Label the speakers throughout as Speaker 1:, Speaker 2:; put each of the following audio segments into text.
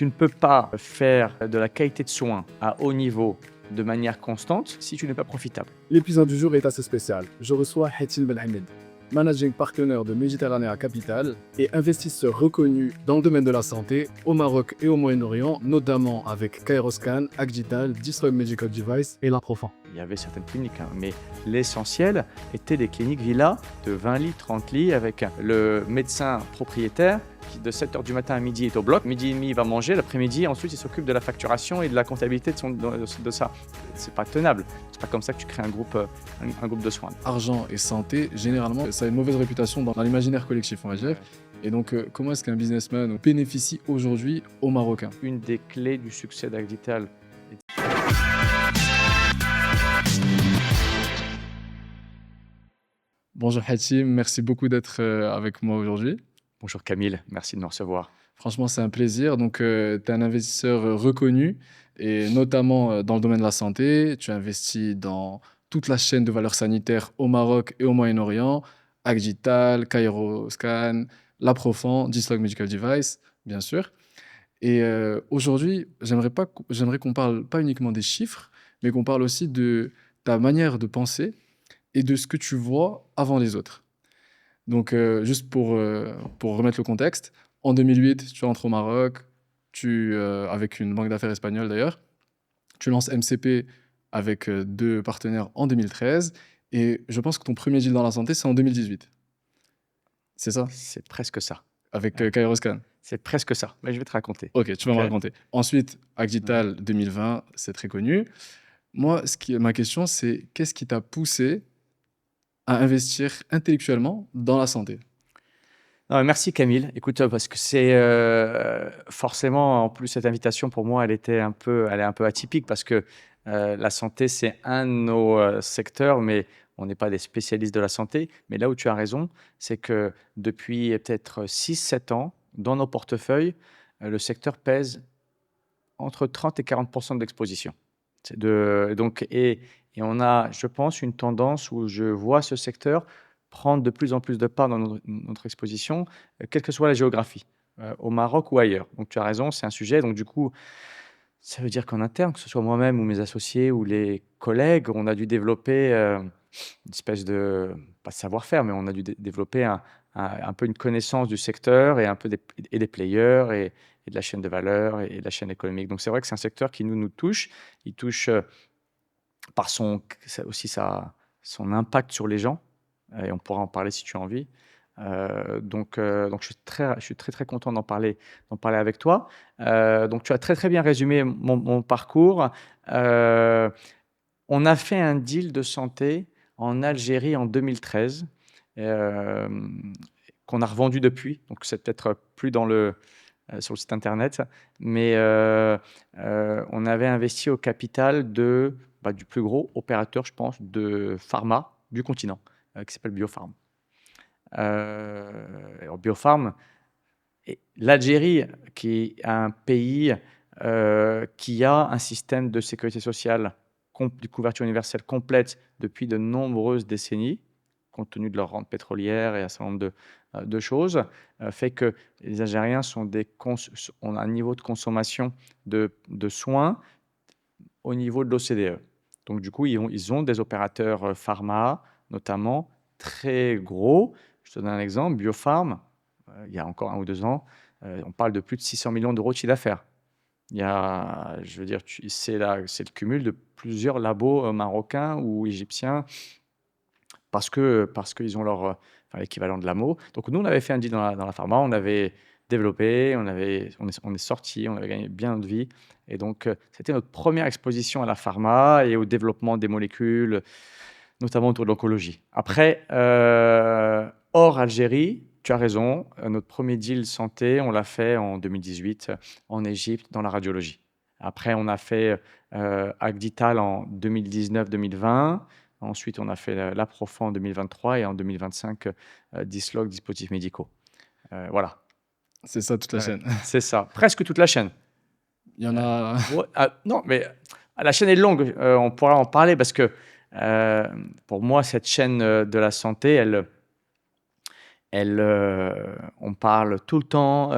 Speaker 1: Tu ne peux pas faire de la qualité de soins à haut niveau de manière constante si tu n'es pas profitable.
Speaker 2: L'épisode du jour est assez spécial. Je reçois Hatim Belhamid, managing partner de Mediterranea Capital et investisseur reconnu dans le domaine de la santé au Maroc et au Moyen-Orient, notamment avec Kairoscan, Agdital, Disrobe Medical Device et La Profond.
Speaker 1: Il y avait certaines cliniques, mais l'essentiel était des cliniques villas de 20 lits, 30 lits avec le médecin propriétaire qui de 7h du matin à midi est au bloc. Midi et demi, il va manger. L'après-midi, ensuite, il s'occupe de la facturation et de la comptabilité de ça. C'est pas tenable. C'est pas comme ça que tu crées un groupe de soins.
Speaker 3: Argent et santé, généralement, ça a une mauvaise réputation dans l'imaginaire collectif, on va dire. Et donc, comment est-ce qu'un businessman bénéficie aujourd'hui aux Marocains?
Speaker 1: Une des clés du succès d'Agdital.
Speaker 3: Bonjour Hatim, merci beaucoup d'être avec moi aujourd'hui.
Speaker 1: Bonjour Camille, merci de nous recevoir.
Speaker 3: Franchement, c'est un plaisir. Donc, tu es un investisseur reconnu, et notamment dans le domaine de la santé. Tu investis dans toute la chaîne de valeur sanitaire au Maroc et au Moyen-Orient, Agdital, Kairoscan, La Profond, Disloc Medical Device, bien sûr. Et aujourd'hui, j'aimerais qu'on parle pas uniquement des chiffres, mais qu'on parle aussi de ta manière de penser et de ce que tu vois avant les autres. Donc, juste pour remettre le contexte, en 2008, tu rentres au Maroc, avec une banque d'affaires espagnole d'ailleurs, tu lances MCP avec 2 partenaires en 2013, et je pense que ton premier deal dans la santé, c'est en 2018. C'est ça?
Speaker 1: C'est presque ça.
Speaker 3: Avec Kairoscan.
Speaker 1: C'est presque ça, mais je vais te raconter.
Speaker 3: Ok, tu vas me raconter. Ensuite, Agdital 2020, c'est très connu. Moi, ma question, c'est qu'est-ce qui t'a poussé à investir intellectuellement dans la santé?
Speaker 1: Non, merci Camille. Écoute, parce que c'est forcément, en plus, cette invitation pour moi, elle est un peu atypique parce que la santé, c'est un de nos secteurs, mais on n'est pas des spécialistes de la santé. Mais là où tu as raison, c'est que depuis peut-être 6-7 ans, dans nos portefeuilles, le secteur pèse entre 30 et 40% de l'exposition. Et on a, je pense, une tendance où je vois ce secteur prendre de plus en plus de part dans notre exposition, quelle que soit la géographie, au Maroc ou ailleurs. Donc tu as raison, c'est un sujet. Donc du coup, ça veut dire qu'en interne, que ce soit moi-même ou mes associés ou les collègues, on a dû développer une espèce de, pas de savoir-faire, mais on a dû développer un peu une connaissance du secteur et un peu des players et de la chaîne de valeur et de la chaîne économique. Donc c'est vrai que c'est un secteur qui nous touche. Il touche par son impact sur les gens, et on pourra en parler si tu as envie. Donc je suis très content d'en parler avec toi. Donc tu as très bien résumé mon parcours. On a fait un deal de santé en Algérie en 2013, qu'on a revendu depuis. Donc c'est peut-être plus sur le site internet, mais on avait investi au capital du plus gros opérateur, je pense, de pharma du continent, qui s'appelle Biopharm. Biopharm, l'Algérie, qui est un pays qui a un système de sécurité sociale de couverture universelle complète depuis de nombreuses décennies, compte tenu de leur rente pétrolière et un certain nombre de choses, fait que les Algériens ont un niveau de consommation de soins au niveau de l'OCDE. Donc du coup, ils ont des opérateurs pharma, notamment, très gros. Je te donne un exemple, Biopharm, il y a encore 1 ou 2 ans, on parle de plus de 600 millions d'euros de chiffre d'affaires. Je veux dire, c'est le cumul de plusieurs labos marocains ou égyptiens parce qu'ils ont l'équivalent de l'AMO. Donc nous, on avait fait un deal dans la pharma, on avait développé, on est sorti, on avait gagné bien notre vie. Et donc, c'était notre première exposition à la pharma et au développement des molécules, notamment autour de l'oncologie. Après, hors Algérie, tu as raison, notre premier deal santé, on l'a fait en 2018 en Égypte, dans la radiologie. Après, on a fait Agdital en 2019-2020. Ensuite, on a fait La Profond en 2023 et en 2025, Disloc, dispositifs médicaux. Voilà.
Speaker 3: C'est ça toute la chaîne.
Speaker 1: C'est ça, presque toute la chaîne.
Speaker 3: Il y en a...
Speaker 1: non, mais la chaîne est longue, on pourra en parler parce que pour moi, cette chaîne de la santé, On parle tout le temps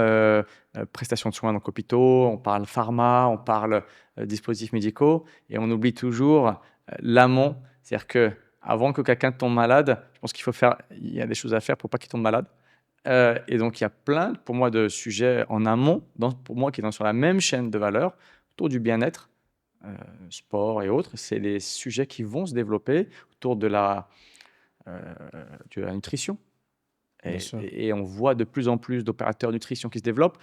Speaker 1: prestations de soins dans hôpitaux, on parle pharma, on parle dispositifs médicaux, et on oublie toujours l'amont. C'est-à-dire que avant que quelqu'un tombe malade, je pense il y a des choses à faire pour pas qu'il tombe malade. Et donc, il y a plein, pour moi, de sujets en amont, pour moi, qui sont sur la même chaîne de valeur, autour du bien-être, sport et autres. C'est les sujets qui vont se développer autour de la nutrition.
Speaker 3: Bien sûr.
Speaker 1: Et on voit de plus en plus d'opérateurs nutrition qui se développent.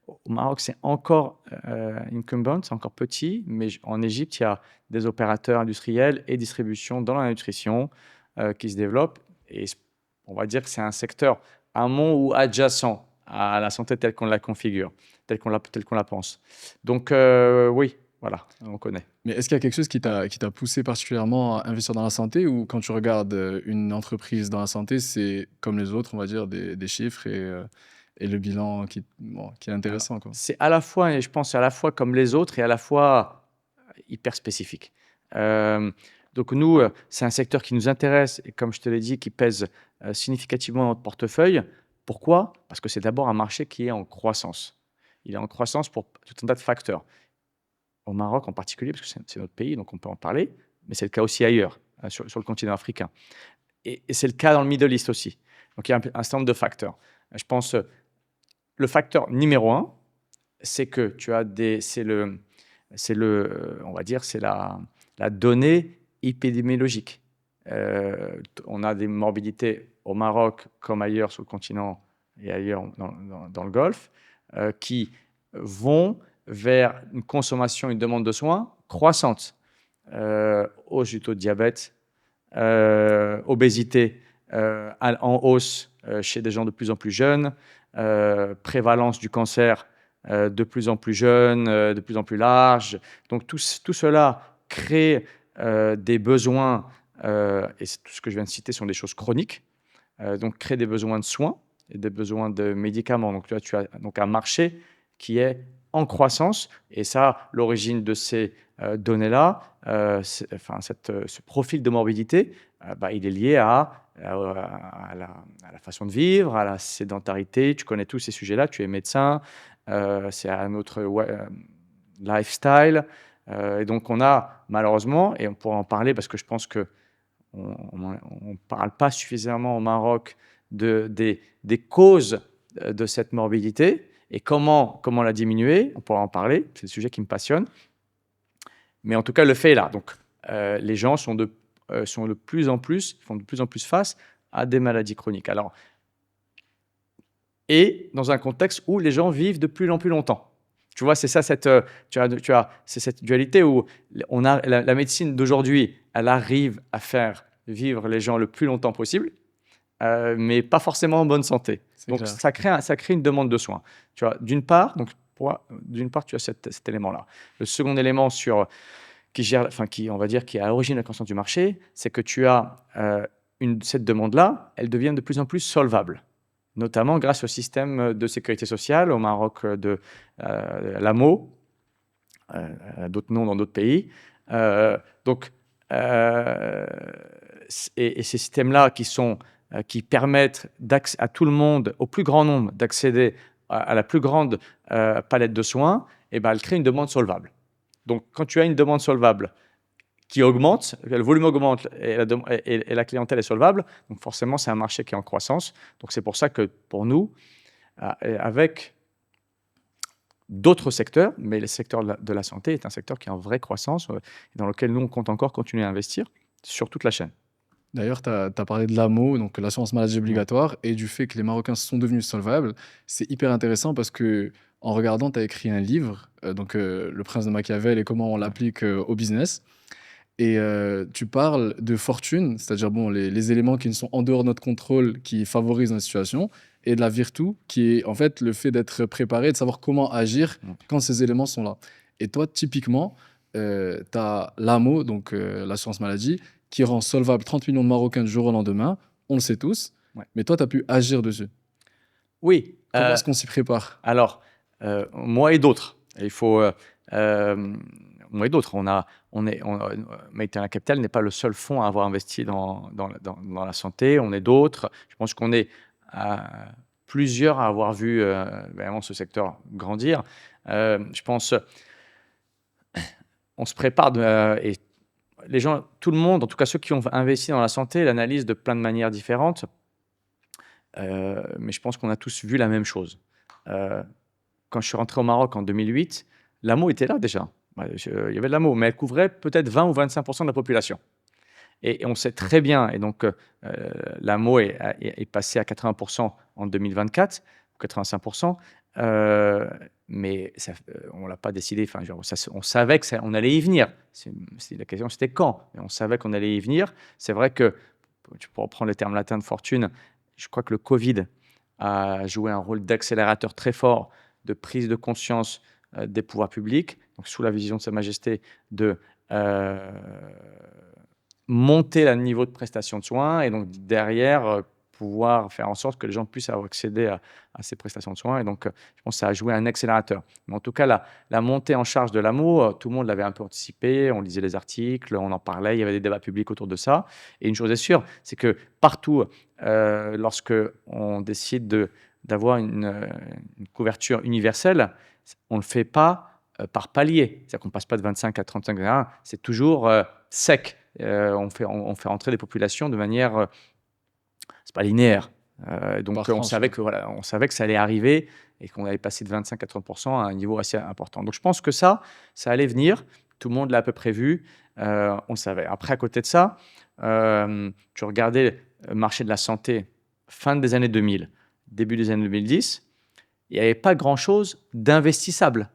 Speaker 1: Au Maroc, c'est encore incumbent, c'est encore petit, mais en Égypte, il y a des opérateurs industriels et distribution dans la nutrition qui se développent. Et on va dire que c'est un secteur amont ou adjacent à la santé telle qu'on la configure, telle qu'on la pense. Donc oui, voilà, on connaît.
Speaker 3: Mais est-ce qu'il y a quelque chose qui t'a poussé particulièrement à investir dans la santé, ou quand tu regardes une entreprise dans la santé, c'est comme les autres, on va dire, des chiffres et le bilan qui est intéressant, quoi.
Speaker 1: C'est à la fois, et je pense à la fois comme les autres, et à la fois hyper spécifique. Donc nous, c'est un secteur qui nous intéresse, et comme je te l'ai dit, qui pèse significativement dans notre portefeuille. Pourquoi? Parce que c'est d'abord un marché qui est en croissance. Il est en croissance pour tout un tas de facteurs. Au Maroc en particulier, parce que c'est notre pays, donc on peut en parler, mais c'est le cas aussi ailleurs, sur le continent africain. Et c'est le cas dans le Middle East aussi. Donc il y a un certain nombre de facteurs. Je pense, le facteur numéro un, c'est que on va dire, c'est la donnée épidémiologique. On a des morbidités au Maroc comme ailleurs sur le continent et ailleurs dans le Golfe, qui vont vers une consommation, une demande de soins croissante. Hausse du taux de diabète, obésité en hausse chez des gens de plus en plus jeunes, prévalence du cancer de plus en plus jeune, de plus en plus large. Donc tout cela crée des besoins, et tout ce que je viens de citer sont des choses chroniques, donc crée des besoins de soins et des besoins de médicaments. Donc tu as donc un marché qui est en croissance, et ça, l'origine de ces données-là, ce profil de morbidité, il est lié à la façon de vivre, à la sédentarité. Tu connais tous ces sujets-là, tu es médecin, c'est à notre lifestyle. Et donc, on a malheureusement, et on pourra en parler parce que je pense qu'on ne parle pas suffisamment au Maroc des causes de cette morbidité et comment la diminuer. On pourra en parler, c'est le sujet qui me passionne. Mais en tout cas, le fait est là. Donc, les gens font de plus en plus face à des maladies chroniques. Alors, et dans un contexte où les gens vivent de plus en plus longtemps. Tu vois, c'est ça, c'est cette dualité où on a la médecine d'aujourd'hui, elle arrive à faire vivre les gens le plus longtemps possible, mais pas forcément en bonne santé. Donc, ça crée une demande de soins. Tu vois, d'une part, tu as cet élément-là. Le second élément qui on va dire, qui est à l'origine de la croissance du marché, c'est que tu as cette demande-là, elle devient de plus en plus solvable, notamment grâce au système de sécurité sociale au Maroc de l'AMO, d'autres noms dans d'autres pays. Et ces systèmes-là qui permettent à tout le monde, au plus grand nombre, d'accéder à la plus grande palette de soins, elle crée une demande solvable. Donc, quand tu as une demande solvable qui augmente, le volume augmente et la clientèle est solvable, donc forcément, c'est un marché qui est en croissance. Donc, c'est pour ça que pour nous, avec d'autres secteurs, mais le secteur de la santé est un secteur qui est en vraie croissance et dans lequel nous, on compte encore continuer à investir sur toute la chaîne.
Speaker 3: D'ailleurs, tu as parlé de l'AMO, donc l'assurance maladie obligatoire, et du fait que les Marocains sont devenus solvables. C'est hyper intéressant parce que, en regardant, tu as écrit un livre, Le Prince de Machiavel et comment on l'applique au business. Et tu parles de fortune, c'est-à-dire les éléments qui ne sont en dehors de notre contrôle, qui favorisent notre situation, et de la vertu, qui est en fait le fait d'être préparé, de savoir comment agir quand ces éléments sont là. Et toi, typiquement, tu as l'AMO, donc l'assurance maladie, qui rend solvable 30 millions de Marocains du jour au lendemain. On le sait tous. Ouais. Mais toi, tu as pu agir dessus.
Speaker 1: Oui.
Speaker 3: Comment est-ce qu'on s'y prépare?
Speaker 1: Alors, moi et d'autres. Il faut... moi et d'autres. Maïtena Capital n'est pas le seul fonds à avoir investi dans la santé. On est d'autres. Je pense qu'on est plusieurs à avoir vu vraiment ce secteur grandir. Je pense, on se prépare et les gens, tout le monde, en tout cas ceux qui ont investi dans la santé, l'analysent de plein de manières différentes. Mais je pense qu'on a tous vu la même chose. Quand je suis rentré au Maroc en 2008, l'AMO était là déjà. Il y avait de l'AMO, mais elle couvrait peut-être 20 ou 25% de la population. Et on sait très bien, et donc l'AMO est passé à 80% en 2024, 85%, mais on ne l'a pas décidé. Enfin, on savait qu'on allait y venir. La question, c'était quand, mais on savait qu'on allait y venir. C'est vrai que, tu pourras prendre le terme latin de fortune, je crois que le Covid a joué un rôle d'accélérateur très fort de prise de conscience des pouvoirs publics, donc sous la vision de Sa Majesté, de monter le niveau de prestation de soins et donc derrière pouvoir faire en sorte que les gens puissent avoir accéder à ces prestations de soins. Et donc, je pense que ça a joué un accélérateur. Mais en tout cas, la montée en charge de l'AMO, tout le monde l'avait un peu anticipé. On lisait les articles, on en parlait, il y avait des débats publics autour de ça. Et une chose est sûre, c'est que partout, lorsque on décide d'avoir une couverture universelle, on ne le fait pas par palier. C'est-à-dire qu'on ne passe pas de 25 à 35, c'est toujours sec. On fait rentrer les populations de manière, c'est pas linéaire. Donc
Speaker 3: Par tranche, ouais.
Speaker 1: on savait que ça allait arriver et qu'on allait passer de 25 à 30% à un niveau assez important. Donc je pense que ça allait venir. Tout le monde l'a à peu près vu. On le savait. Après, à côté de ça, tu regardais le marché de la santé fin des années 2000, début des années 2010, il n'y avait pas grand-chose d'investissable.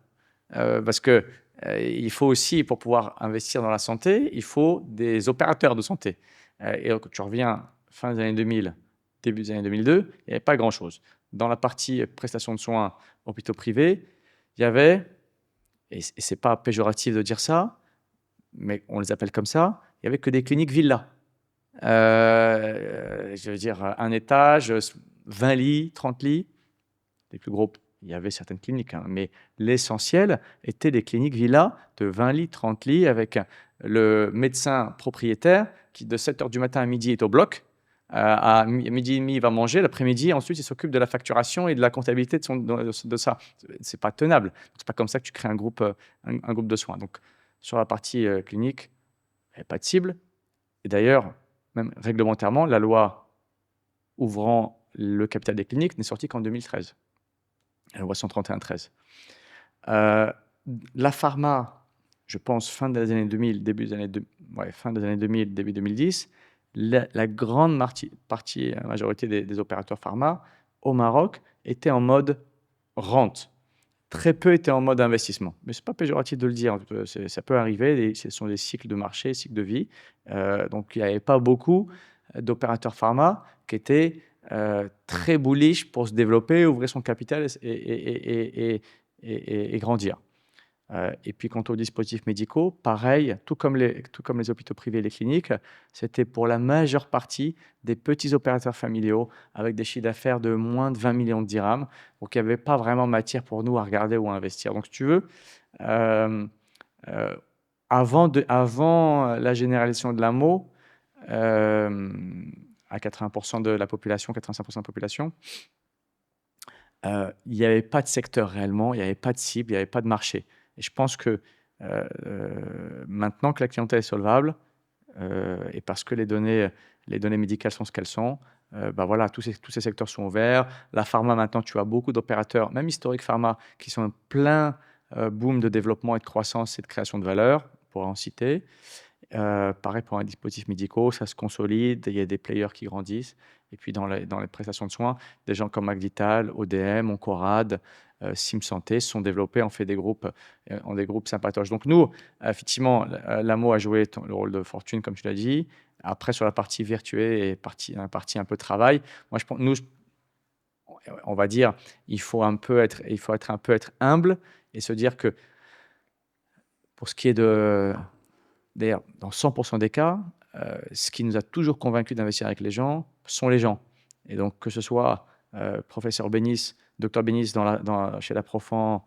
Speaker 1: Parce que il faut aussi, pour pouvoir investir dans la santé, il faut des opérateurs de santé. Et donc, tu reviens fin des années 2000, début des années 2002, il n'y avait pas grand-chose. Dans la partie prestation de soins hôpitaux privés, il y avait, et ce n'est pas péjoratif de dire ça, mais on les appelle comme ça, il n'y avait que des cliniques villas. Je veux dire, un étage, 20 lits, 30 lits, les plus gros. Il y avait certaines cliniques, hein, mais l'essentiel était des cliniques villas de 20 lits, 30 lits, avec le médecin propriétaire qui, de 7h du matin à midi, est au bloc. À midi et demi, il va manger. L'après-midi, ensuite, il s'occupe de la facturation et de la comptabilité de ça. C'est pas tenable. C'est pas comme ça que tu crées un groupe de soins. Donc, sur la partie clinique, il n'y avait pas de cible. Et d'ailleurs, même réglementairement, la loi ouvrant le capital des cliniques n'est sortie qu'en 2013. La loi 131-13. La pharma, je pense, fin des années 2000, fin des années 2000, début 2010, la grande partie, la majorité des opérateurs pharma au Maroc étaient en mode rente. Très peu étaient en mode investissement. Mais ce n'est pas péjoratif de le dire, ça peut arriver, ce sont des cycles de marché, cycles de vie. Donc il n'y avait pas beaucoup d'opérateurs pharma qui étaient très bullish pour se développer, ouvrir son capital et grandir. Et puis quant aux dispositifs médicaux, pareil, tout comme les hôpitaux privés et les cliniques, c'était pour la majeure partie des petits opérateurs familiaux avec des chiffres d'affaires de moins de 20 millions de dirhams. Donc il n'y avait pas vraiment matière pour nous à regarder ou à investir. Donc si tu veux, avant la généralisation de l'AMO, à 80% de la population, 85% de la population, il n'y avait pas de secteur réellement, il n'y avait pas de cible, il n'y avait pas de marché. Et je pense que maintenant que la clientèle est solvable, et parce que les données médicales sont ce qu'elles sont, voilà, tous ces secteurs sont ouverts. La pharma, maintenant, tu as beaucoup d'opérateurs, même historiques pharma, qui sont en plein boom de développement et de croissance et de création de valeur, on pourra en citer. Pareil pour les dispositifs médicaux, ça se consolide, il y a des players qui grandissent. Et puis dans les prestations de soins, des gens comme Magdital, ODM, Oncorad, Sim Santé se sont développés, on fait des groupes sympatoches. Donc nous, effectivement, l'AMO a joué le rôle de fortune, comme tu l'as dit. Après, sur la partie virtuée et la partie un peu travail, moi, on va dire, il faut être humble et se dire que pour ce qui est d'ailleurs, dans 100% des cas, ce qui nous a toujours convaincus d'investir avec les gens sont les gens. Et donc, que ce soit professeur Bénis, docteur Bénis chez la Profan,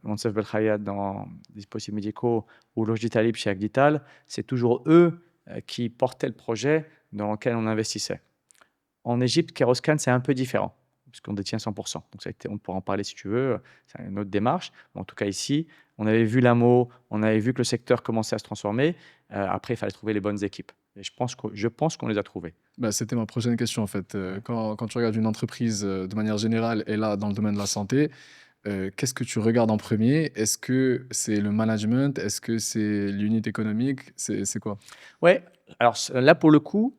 Speaker 1: Monsef Belkhayat dans les dispositifs médicaux ou Lojdi Talib chez Agdital, c'est toujours eux qui portaient le projet dans lequel on investissait. En Égypte, Keroscan, c'est un peu différent, puisqu'on détient 100%. Donc, on pourra en parler si tu veux, c'est une autre démarche. Mais en tout cas, ici, on avait vu l'AMO, on avait vu que le secteur commençait à se transformer. Après, il fallait trouver les bonnes équipes. Et je pense qu'on les a trouvées.
Speaker 3: Bah, c'était ma prochaine question en fait. Quand tu regardes une entreprise de manière générale et là dans le domaine de la santé, qu'est-ce que tu regardes en premier? Est-ce que c'est le management? Est-ce que c'est l'unité économique? C'est quoi?
Speaker 1: Ouais, alors là, pour le coup,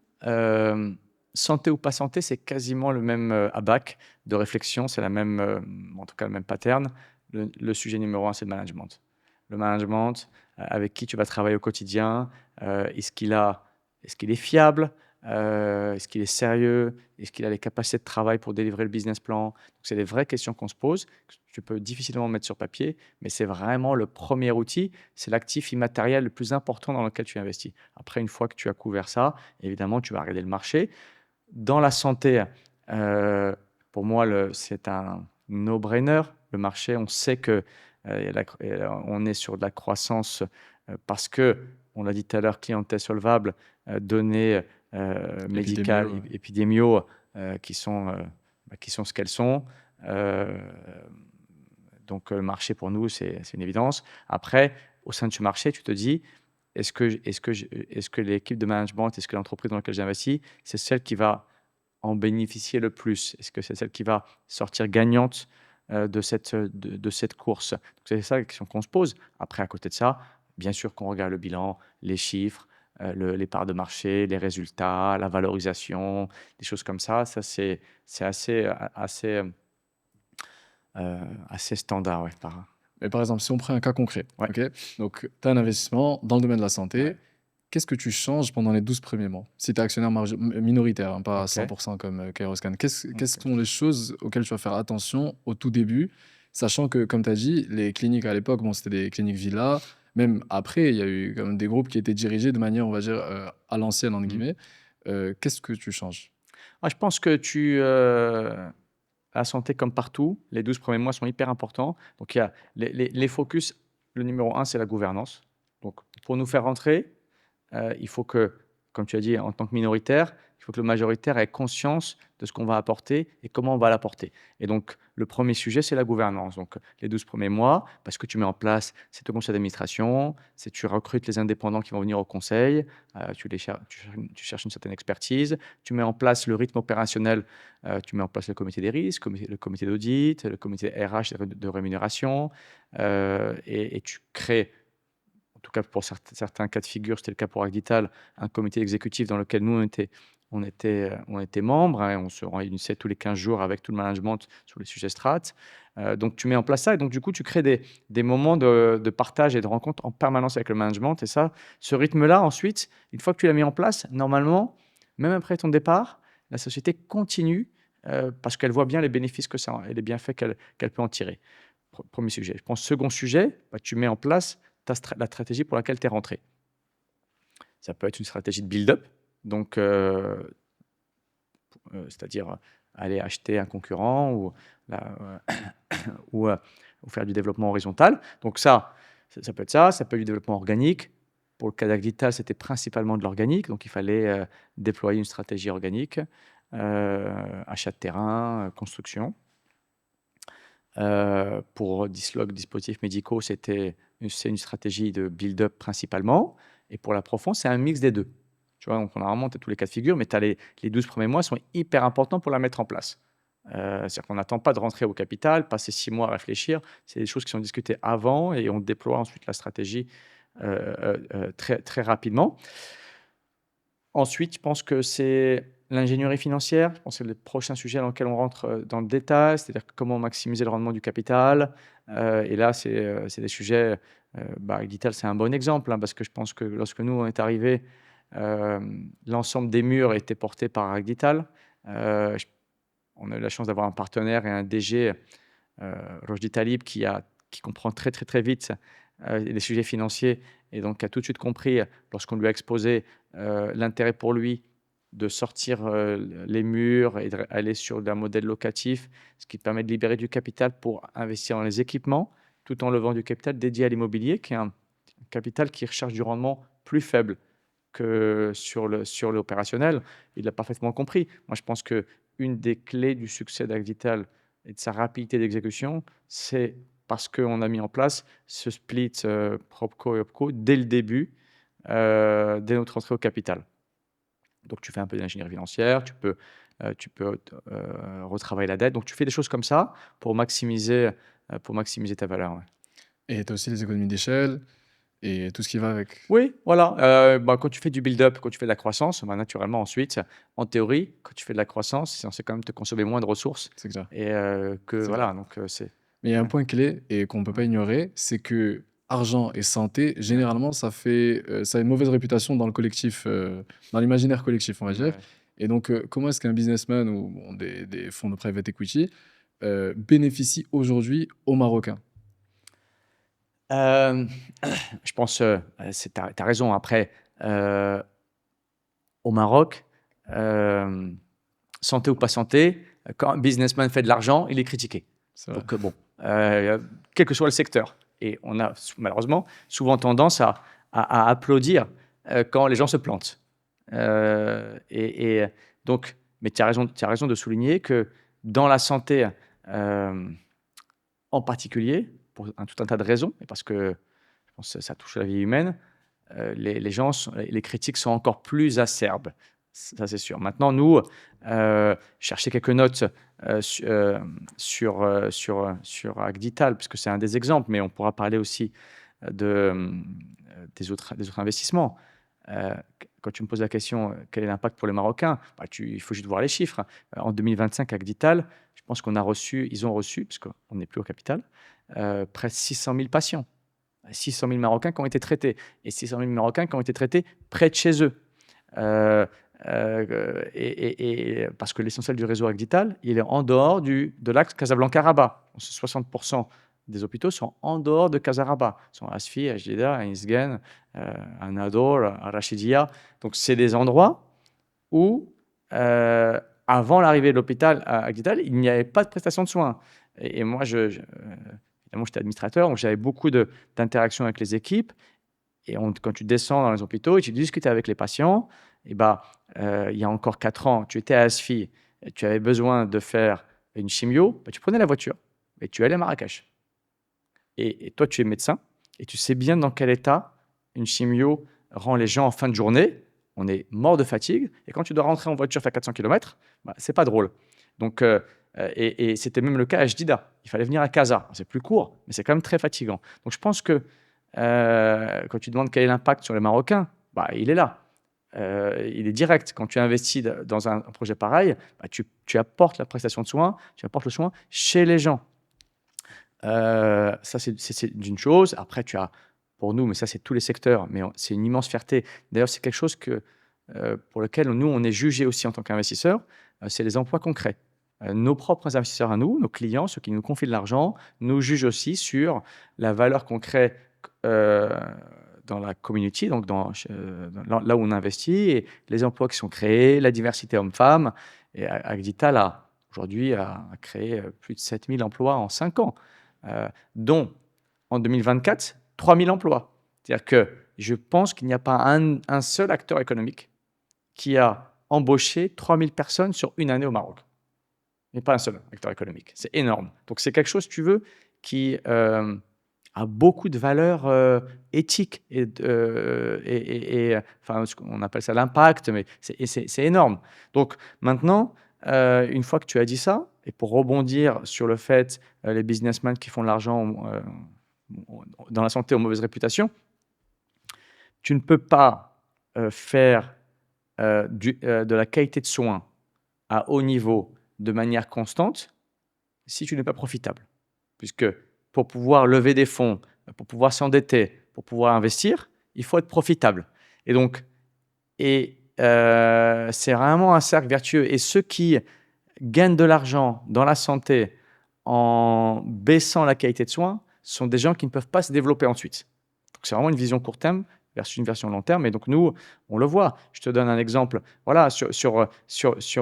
Speaker 1: santé ou pas santé, c'est quasiment le même abac de réflexion, c'est la même, en tout cas le même pattern. Le sujet numéro un, c'est le management. Le management, avec qui tu vas travailler au quotidien, est-ce qu'il est fiable? Est-ce qu'il est sérieux? Est-ce qu'il a les capacités de travail pour délivrer le business plan? Donc, c'est des vraies questions qu'on se pose, que tu peux difficilement mettre sur papier, mais c'est vraiment le premier outil, c'est l'actif immatériel le plus important dans lequel tu investis. Après, une fois que tu as couvert ça, évidemment, tu vas regarder le marché. Dans la santé, pour moi, c'est un no-brainer. Le marché, on sait que on est sur de la croissance parce que, on l'a dit tout à l'heure, clientèle solvable, données médicales,
Speaker 3: Épidémio, ouais.
Speaker 1: épidémiaux qui sont ce qu'elles sont. Euh, donc, le marché, pour nous, c'est une évidence. Après, au sein de ce marché, tu te dis, est-ce que l'équipe de management, est-ce que l'entreprise dans laquelle j'investis, c'est celle qui va en bénéficier le plus? Est-ce que c'est celle qui va sortir gagnante de cette course? Donc, c'est ça la question qu'on se pose. Après, à côté de ça, bien sûr qu'on regarde le bilan, les chiffres, les parts de marché, les résultats, la valorisation, des choses comme ça. Ça, c'est assez standard. Ouais,
Speaker 3: Mais par exemple, si on prend un cas concret,
Speaker 1: ouais.
Speaker 3: ok? Donc, tu as un investissement dans le domaine de la santé.
Speaker 1: Ouais.
Speaker 3: Qu'est-ce que tu changes pendant les 12 premiers mois? Si tu es actionnaire minoritaire, hein, pas à
Speaker 1: Ok.
Speaker 3: 100% comme Kairoscan. Quelles
Speaker 1: Ok.
Speaker 3: sont les choses auxquelles tu vas faire attention au tout début, sachant que, comme tu as dit, les cliniques à l'époque, bon, c'était des cliniques villas. Même après, il y a eu quand même des groupes qui étaient dirigés de manière, on va dire, à l'ancienne, entre
Speaker 1: Mhm.
Speaker 3: guillemets. Qu'est-ce que tu changes?
Speaker 1: Ah, je pense que la santé, comme partout, les 12 premiers mois sont hyper importants. Donc, il y a les focus. Le numéro un, c'est la gouvernance. Donc, pour nous faire rentrer, il faut que, comme tu as dit, en tant que minoritaire, il faut que le majoritaire ait conscience de ce qu'on va apporter et comment on va l'apporter. Et donc, le premier sujet, c'est la gouvernance. Donc, les 12 premiers mois, parce que tu mets en place, c'est ton conseil d'administration, c'est tu recrutes les indépendants qui vont venir au conseil, tu cherches une certaine expertise, tu mets en place le rythme opérationnel, tu mets en place le comité des risques, le comité d'audit, le comité RH de rémunération, et tu crées, en tout cas pour certains cas de figure, c'était le cas pour Agdital, un comité exécutif dans lequel nous, on était membres, hein, et on se réunissait tous les 15 jours avec tout le management sur les sujets strat. Donc, tu mets en place ça et donc, du coup, tu crées des moments de partage et de rencontre en permanence avec le management. Et ça, ce rythme-là, ensuite, une fois que tu l'as mis en place, normalement, même après ton départ, la société continue parce qu'elle voit bien les bénéfices que ça et les bienfaits qu'elle peut en tirer. Premier sujet. Je pense second sujet, bah, tu mets en place la stratégie pour laquelle tu es rentré. Ça peut être une stratégie de build-up, donc c'est-à-dire aller acheter un concurrent ou, ou faire du développement horizontal. Donc ça peut être ça peut être du développement organique. Pour le cas d'Agdital, c'était principalement de l'organique, donc il fallait déployer une stratégie organique, achat de terrain, construction. Pour Dislog, dispositifs médicaux, c'est une stratégie de build-up principalement. Et pour la profonde, c'est un mix des deux. Tu vois, donc on a vraiment tous les cas de figure, mais les 12 premiers mois sont hyper importants pour la mettre en place. C'est-à-dire qu'on n'attend pas de rentrer au capital, passer 6 mois à réfléchir. C'est des choses qui sont discutées avant et on déploie ensuite la stratégie très, très rapidement. Ensuite, je pense que c'est l'ingénierie financière. Je pense que c'est le prochain sujet dans lequel on rentre dans le détail, c'est-à-dire comment maximiser le rendement du capital. Et là, c'est des sujets. Agdital, c'est un bon exemple, hein, parce que je pense que lorsque nous, on est arrivés, l'ensemble des murs était porté par Agdital. On a eu la chance d'avoir un partenaire et un DG, Rojdi Talib, qui comprend très, très, très vite les sujets financiers et donc a tout de suite compris, lorsqu'on lui a exposé l'intérêt pour lui de sortir les murs et d'aller sur un modèle locatif, ce qui permet de libérer du capital pour investir dans les équipements, tout en levant du capital dédié à l'immobilier, qui est un capital qui recherche du rendement plus faible que sur l'opérationnel. Il l'a parfaitement compris. Moi, je pense qu'une des clés du succès d'Agdital et de sa rapidité d'exécution, c'est parce qu'on a mis en place ce split PropCo et OpCo dès le début, dès notre entrée au capital. Donc, tu fais un peu d'ingénierie financière, tu peux retravailler la dette. Donc, tu fais des choses comme ça pour maximiser ta valeur. Ouais.
Speaker 3: Et tu as aussi les économies d'échelle et tout ce qui va avec.
Speaker 1: Oui, voilà. Quand tu fais du build-up, quand tu fais de la croissance, naturellement, ensuite, en théorie, quand tu fais de la croissance, c'est censé quand même te consommer moins de ressources.
Speaker 3: C'est clair.
Speaker 1: Et que
Speaker 3: C'est
Speaker 1: voilà, donc c'est.
Speaker 3: Mais il y a un
Speaker 1: Ouais.
Speaker 3: point clé et qu'on ne peut pas ignorer, c'est que argent et santé, généralement, ça a une mauvaise réputation dans le collectif, dans l'imaginaire collectif, on va dire.
Speaker 1: Ouais.
Speaker 3: Et donc, comment est-ce qu'un businessman ou bon, des fonds de private equity bénéficie aujourd'hui aux Marocains?
Speaker 1: Euh, je pense, t'as raison. Après, au Maroc, santé ou pas santé, quand un businessman fait de l'argent, il est critiqué.
Speaker 3: C'est vrai.
Speaker 1: Donc bon, quel que soit le secteur. Et on a malheureusement souvent tendance à applaudir quand les gens se plantent. Et donc, mais tu as raison de souligner que dans la santé en particulier, pour tout un tas de raisons, et parce que je pense que ça touche la vie humaine, les critiques sont encore plus acerbes. Ça, c'est sûr. Maintenant, nous, chercher quelques notes sur Agdital, puisque c'est un des exemples, mais on pourra parler aussi des autres investissements. Quand tu me poses la question, quel est l'impact pour les Marocains, il faut juste voir les chiffres. En 2025, Agdital, je pense ils ont reçu, parce qu'on n'est plus au capital, près de 600 000 patients. 600 000 Marocains qui ont été traités. Et 600 000 Marocains qui ont été traités près de chez eux. Parce que l'essentiel du réseau Agdital, il est en dehors de l'axe Casablanca-Rabat. 60% des hôpitaux sont en dehors de Casarabat. Ils sont à Asfi, à Jidda, à Isgen, à Nador, à Rachidia. Donc, c'est des endroits où, avant l'arrivée de l'hôpital à Agdital, il n'y avait pas de prestation de soins. Et moi, évidemment, j'étais administrateur, donc j'avais beaucoup d'interactions avec les équipes. Et quand tu descends dans les hôpitaux et tu discutes avec les patients, il y a encore 4 ans, tu étais à Asfi, et tu avais besoin de faire une chimio, tu prenais la voiture et tu allais à Marrakech. Et toi, tu es médecin et tu sais bien dans quel état une chimio rend les gens en fin de journée. On est mort de fatigue. Et quand tu dois rentrer en voiture faire 400 km, c'est pas drôle. Donc, et c'était même le cas à Jdida. Il fallait venir à Casa. C'est plus court, mais c'est quand même très fatigant. Donc, je pense que quand tu demandes quel est l'impact sur les Marocains, il est là. Il est direct. Quand tu investis dans un projet pareil, tu apportes la prestation de soins, tu apportes le soin chez les gens. Ça, c'est d'une chose. Après, tu as, pour nous, mais ça, c'est tous les secteurs, mais c'est une immense fierté. D'ailleurs, c'est quelque chose pour lequel nous, on est jugé aussi en tant qu'investisseurs, c'est les emplois concrets. Nos propres investisseurs à nous, nos clients, ceux qui nous confient de l'argent, nous jugent aussi sur la valeur qu'on crée dans la community, donc là où on investit, et les emplois qui sont créés, la diversité homme-femme. Et Agdital aujourd'hui a créé plus de 7000 emplois en 5 ans, dont en 2024, 3000 emplois. C'est-à-dire que je pense qu'il n'y a pas un seul acteur économique qui a embauché 3000 personnes sur une année au Maroc. Il n'y a pas un seul acteur économique. C'est énorme. Donc, c'est quelque chose, tu veux, qui a beaucoup de valeur éthique enfin, on appelle ça l'impact, mais c'est énorme. Donc, maintenant, une fois que tu as dit ça, et pour rebondir sur le fait, les businessmen qui font de l'argent dans la santé ont mauvaise réputation, tu ne peux pas faire de la qualité de soins à haut niveau de manière constante si tu n'es pas profitable. Puisque pour pouvoir lever des fonds, pour pouvoir s'endetter, pour pouvoir investir, il faut être profitable. Et donc, c'est vraiment un cercle vertueux. Et ceux qui gagnent de l'argent dans la santé en baissant la qualité de soins sont des gens qui ne peuvent pas se développer ensuite. Donc, c'est vraiment une vision court terme versus une version long terme. Et donc, nous, on le voit. Je te donne un exemple. Voilà, sur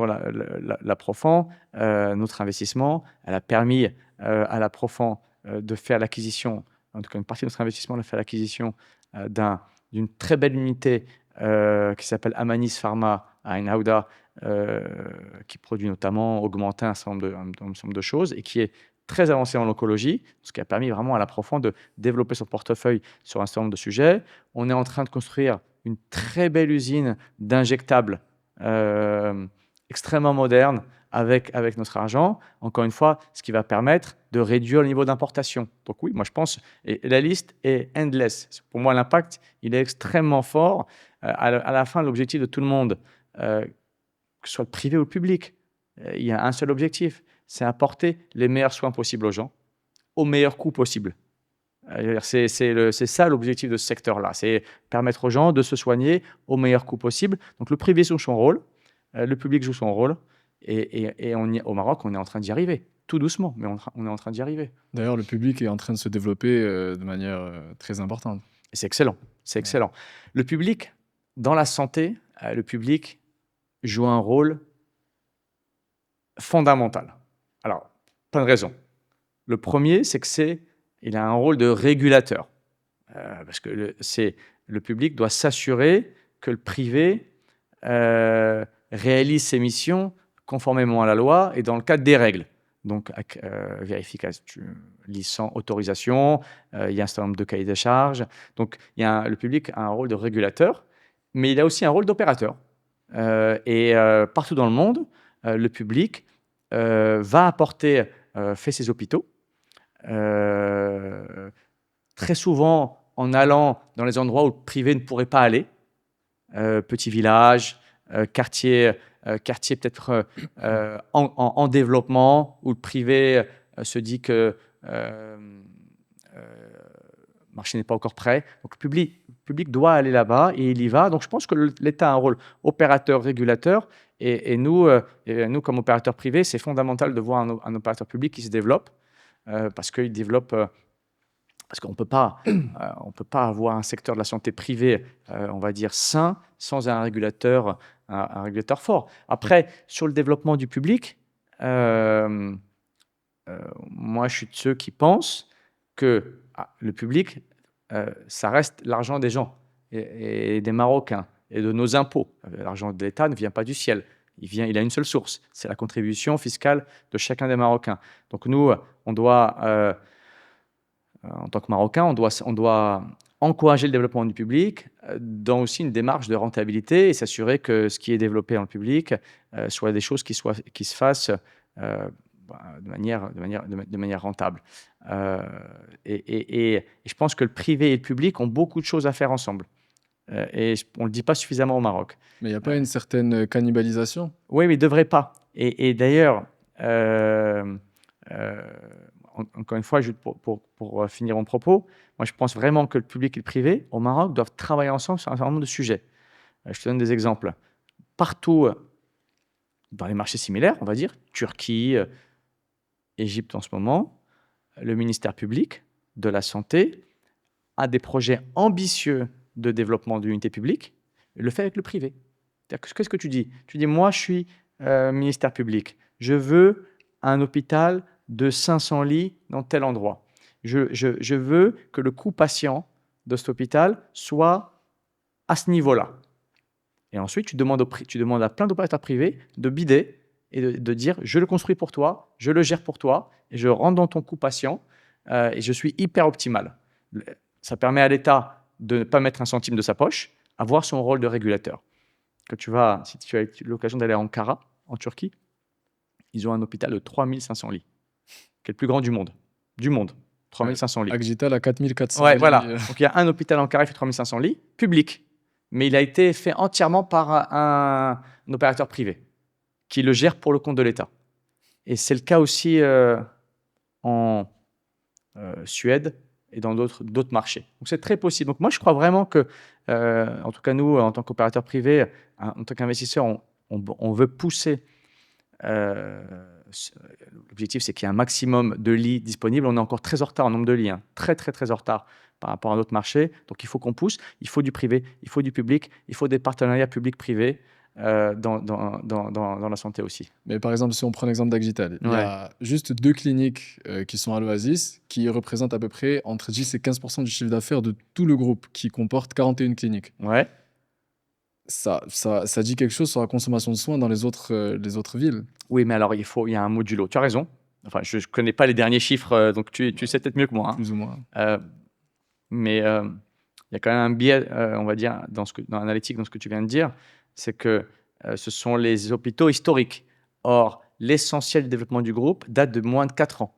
Speaker 1: la Profan, notre investissement, elle a permis à la Profan de faire l'acquisition, en tout cas une partie de notre investissement, de faire l'acquisition d'une très belle unité qui s'appelle Amanis Pharma à Ain Aouda, qui produit notamment Augmentin, un certain nombre de choses, et qui est très avancé en oncologie, ce qui a permis vraiment à la profonde de développer son portefeuille sur un certain nombre de sujets. On est en train de construire une très belle usine d'injectables extrêmement moderne avec notre argent. Encore une fois, ce qui va permettre de réduire le niveau d'importation. Donc oui, moi je pense, et la liste est endless. Pour moi, l'impact, il est extrêmement fort. À la fin, l'objectif de tout le monde, que ce soit le privé ou le public, il y a un seul objectif, c'est apporter les meilleurs soins possibles aux gens, au meilleur coût possible. C'est ça l'objectif de ce secteur-là, c'est permettre aux gens de se soigner au meilleur coût possible. Donc le privé joue son rôle, le public joue son rôle, et au Maroc, on est en train d'y arriver. Tout doucement, mais on est en train d'y arriver.
Speaker 3: D'ailleurs, le public est en train de se développer de manière très importante.
Speaker 1: Et c'est excellent, c'est excellent. Le public, dans la santé, le public joue un rôle fondamental. Alors, plein de raisons. Le premier, c'est qu'il a un rôle de régulateur. Parce que le public doit s'assurer que le privé réalise ses missions conformément à la loi et dans le cadre des règles. Donc, vérification, licence, autorisation, il y a un certain nombre de cahiers de charges. Donc, le public a un rôle de régulateur, mais il a aussi un rôle d'opérateur. Partout dans le monde, le public va apporter, fait ses hôpitaux, très souvent en allant dans les endroits où le privé ne pourrait pas aller, petits villages, quartiers peut-être en développement, où le privé se dit que le marché n'est pas encore prêt. Donc le public doit aller là-bas et il y va. Donc je pense que l'État a un rôle opérateur, régulateur, et nous, comme opérateurs privés, c'est fondamental de voir un opérateur public qui se développe, parce qu'il développe... Parce qu'on ne peut pas avoir un secteur de la santé privée, on va dire, sain, sans un régulateur fort. Après, sur le développement du public, moi, je suis de ceux qui pensent que le public, ça reste l'argent des gens et des Marocains et de nos impôts. L'argent de l'État ne vient pas du ciel. Il a une seule source, c'est la contribution fiscale de chacun des Marocains. Donc nous, on doit... en tant que Marocain, on doit encourager le développement du public dans aussi une démarche de rentabilité et s'assurer que ce qui est développé dans le public soit des choses qui se fassent de manière rentable. Et je pense que le privé et le public ont beaucoup de choses à faire ensemble. Et on ne le dit pas suffisamment au Maroc.
Speaker 3: Mais il n'y a pas une certaine cannibalisation?
Speaker 1: Oui, mais il ne devrait pas. Et d'ailleurs... encore une fois, juste pour finir mon propos, moi je pense vraiment que le public et le privé au Maroc doivent travailler ensemble sur un certain nombre de sujets. Je te donne des exemples. Partout dans les marchés similaires, on va dire, Turquie, Égypte en ce moment, le ministère public de la Santé a des projets ambitieux de développement de l'unité publique, et le fait avec le privé. Qu'est-ce que tu dis? Tu dis, moi je suis ministère public, je veux un hôpital de 500 lits dans tel endroit. Je veux que le coût patient de cet hôpital soit à ce niveau-là. Et ensuite, tu demandes à plein d'opérateurs privés de bider et de dire « je le construis pour toi, je le gère pour toi, et je rentre dans ton coût patient, et je suis hyper optimal ». Ça permet à l'État de ne pas mettre un centime de sa poche, avoir son rôle de régulateur. Si tu as eu l'occasion d'aller à Ankara, en Turquie, ils ont un hôpital de 3500 lits, qui est le plus grand du monde. 3500 lits.
Speaker 3: Aggital à 4400
Speaker 1: ouais,
Speaker 3: lits.
Speaker 1: voilà. Donc il y a un hôpital en Ankara qui fait 3500 lits, public. Mais il a été fait entièrement par un opérateur privé, qui le gère pour le compte de l'État. Et c'est le cas aussi en Suède et dans d'autres marchés. Donc c'est très possible. Donc moi je crois vraiment que, en tout cas nous, en tant qu'opérateur privé, en tant qu'investisseur, on veut pousser... l'objectif, c'est qu'il y ait un maximum de lits disponibles. On est encore très en retard en nombre de lits, hein. Très en retard par rapport à d'autres marchés. Donc, il faut qu'on pousse. Il faut du privé, il faut du public, il faut des partenariats publics-privés dans la santé aussi.
Speaker 3: Mais par exemple, si on prend l'exemple d'Aggital, il y a juste 2 cliniques qui sont à l'Oasis, qui représentent à peu près entre 10 et 15% du chiffre d'affaires de tout le groupe, qui comporte 41 cliniques.
Speaker 1: Ouais.
Speaker 3: Ça dit quelque chose sur la consommation de soins dans les autres villes.
Speaker 1: Oui, mais alors il y a un modulo. Tu as raison. Enfin, je ne connais pas les derniers chiffres, donc tu sais peut-être mieux que moi, hein.
Speaker 3: Plus ou moins.
Speaker 1: Euh, mais il y a quand même un biais, on va dire, dans l'analytique, dans ce que tu viens de dire, c'est que ce sont les hôpitaux historiques. Or, l'essentiel du développement du groupe date de moins de 4 ans.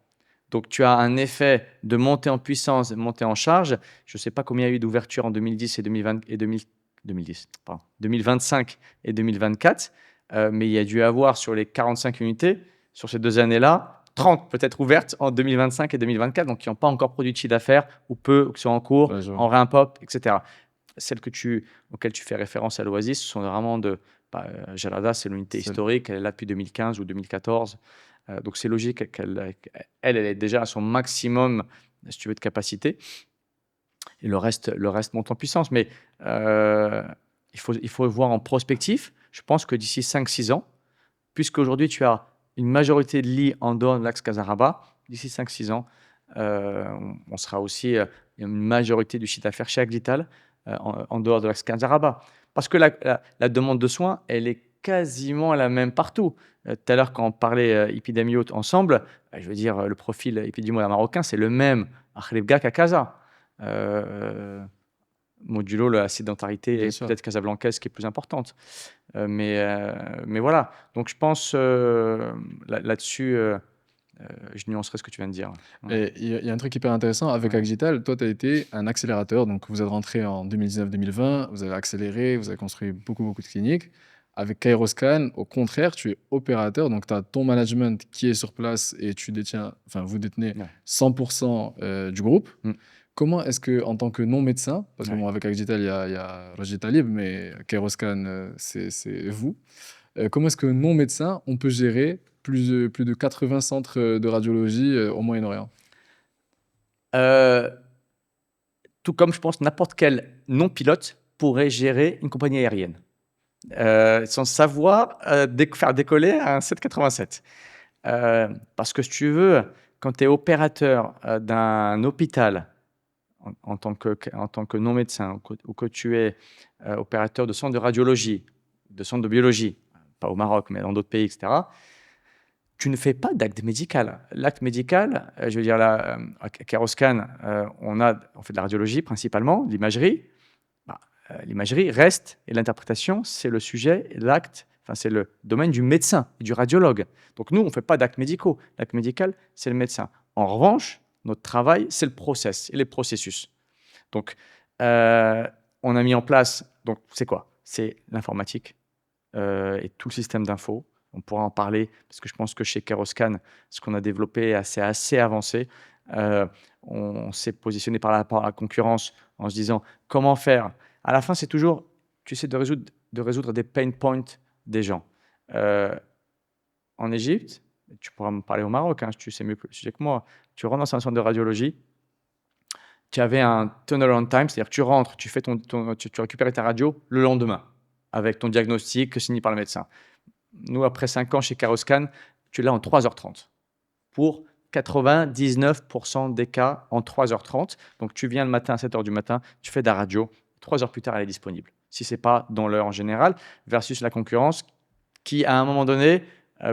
Speaker 1: Donc, tu as un effet de montée en puissance, de montée en charge. Je ne sais pas combien il y a eu d'ouverture en 2010 et 2020 et 2010, pardon, 2025 et 2024, mais il y a dû avoir sur les 45 unités, sur ces 2 années-là, 30 peut-être ouvertes en 2025 et 2024, donc qui n'ont pas encore produit de chiffre d'affaires, ou peu, ou qui sont en cours,
Speaker 3: Ouais, je vois.
Speaker 1: en réimpop, etc. Celles auxquelles tu fais référence à l'Oasis, ce sont vraiment Jalada, c'est l'unité
Speaker 3: C'est-
Speaker 1: historique, elle est là depuis 2015 ou 2014. Donc c'est logique elle est déjà à son maximum, si tu veux, de capacité. Et le reste monte en puissance. Mais euh, il faut voir en prospectif. Je pense que d'ici 5-6 ans, puisqu'aujourd'hui tu as une majorité de lits en dehors de l'axe Casaraba, d'ici 5-6 ans, on sera aussi une majorité du chiffre d'affaires chez Aglital en dehors de l'axe Casaraba. Parce que la demande de soins, elle est quasiment la même partout. Tout à l'heure, quand on parlait épidémio ensemble, je veux dire, le profil épidémiologique marocain, c'est le même à Khlebga qu'à Casa. Euh, modulo la sédentarité
Speaker 3: Bien
Speaker 1: et
Speaker 3: sûr.
Speaker 1: peut-être casablancaise qui est plus importante. Mais voilà. Donc je pense là-dessus, je nuancerai ce que tu viens de dire. Ouais.
Speaker 3: Et il y a un truc hyper intéressant avec
Speaker 1: Ouais.
Speaker 3: Agital. Toi, tu as été un accélérateur. Donc, vous êtes rentré en 2019-2020. Vous avez accéléré. Vous avez construit beaucoup, beaucoup de cliniques. Avec Kairoscan, au contraire, tu es opérateur. Donc, tu as ton management qui est sur place et vous détenez
Speaker 1: Ouais.
Speaker 3: 100% du groupe.
Speaker 1: Mm.
Speaker 3: Comment est-ce que, en tant que non-médecin, parce que
Speaker 1: Ouais.
Speaker 3: bon, avec Agital, il y a Rajid Talib, mais Kairoscan, c'est vous. Comment est-ce que non-médecin, on peut gérer plus de 80 centres de radiologie au Moyen-Orient?
Speaker 1: Euh, tout comme je pense n'importe quel non-pilote pourrait gérer une compagnie aérienne sans savoir faire décoller un 787. Parce que si tu veux, quand tu es opérateur d'un hôpital en tant que non-médecin ou que tu es opérateur de centre de radiologie, de centre de biologie, pas au Maroc, mais dans d'autres pays, etc., tu ne fais pas d'acte médical. L'acte médical, je veux dire, là, à Keroscan, on fait de la radiologie principalement, de l'imagerie. Bah, l'imagerie reste, et l'interprétation, c'est le sujet, et l'acte, enfin, c'est le domaine du médecin et du radiologue. Donc nous, on ne fait pas d'actes médicaux. L'acte médical, c'est le médecin. En revanche, notre travail, c'est le process et les processus. Donc, on a mis en place, donc c'est quoi? C'est l'informatique et tout le système d'info. On pourra en parler parce que je pense que chez Keroscan, ce qu'on a développé est assez avancé. On s'est positionné par rapport à la concurrence en se disant comment faire. À la fin, c'est toujours, tu sais, de résoudre des pain points des gens. Euh, en Égypte, tu pourras me parler au Maroc, hein, tu sais mieux le sujet que moi. Tu rentres dans un centre de radiologie, tu avais un turnaround time, c'est-à-dire que tu rentres, tu récupères ta radio le lendemain avec ton diagnostic signé par le médecin. Nous, après 5 ans chez Caroscan, tu l'as en 3h30 pour 99% des cas en 3h30. Donc, tu viens le matin à 7h du matin, tu fais de la radio, 3 heures plus tard, elle est disponible. Si ce n'est pas dans l'heure en général, versus la concurrence qui, à un moment donné,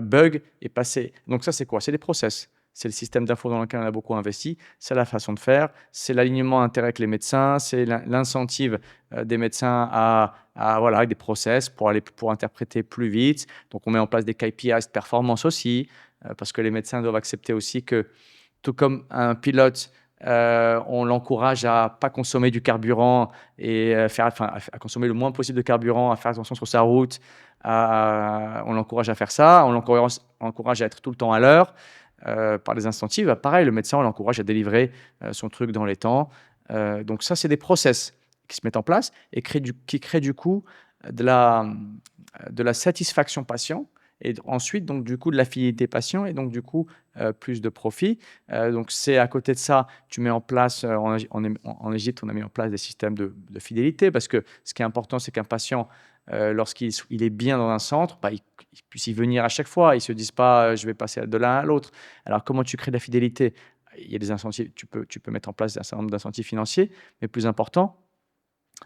Speaker 1: bug et passé. Donc, ça, c'est quoi? C'est des process. C'est le système d'info dans lequel on a beaucoup investi, c'est la façon de faire, c'est l'alignement intérêt avec les médecins, c'est l'incentive des médecins voilà, avec des process pour interpréter plus vite. Donc, on met en place des KPIs de performance aussi, parce que les médecins doivent accepter aussi que, tout comme un pilote, on l'encourage à pas consommer du carburant et à consommer le moins possible de carburant, à faire attention sur sa route. On l'encourage à faire ça, on l'encourage à être tout le temps à l'heure par les incentives. Pareil, le médecin, on l'encourage à délivrer son truc dans les temps. Donc ça, c'est des process qui se mettent en place et qui créent du coup de la satisfaction patient et ensuite donc du coup de la fidélité patient et donc du coup plus de profit. Donc c'est à côté de ça, tu mets en place en Égypte, on a mis en place des systèmes de fidélité parce que ce qui est important, c'est qu'un patient lorsqu'il est bien dans un centre, il puisse y venir à chaque fois. Ils ne se disent pas je vais passer de l'un à l'autre. Alors comment tu crées de la fidélité? Il y a des incentives, tu peux mettre en place un certain nombre d'incentives financiers, mais plus important,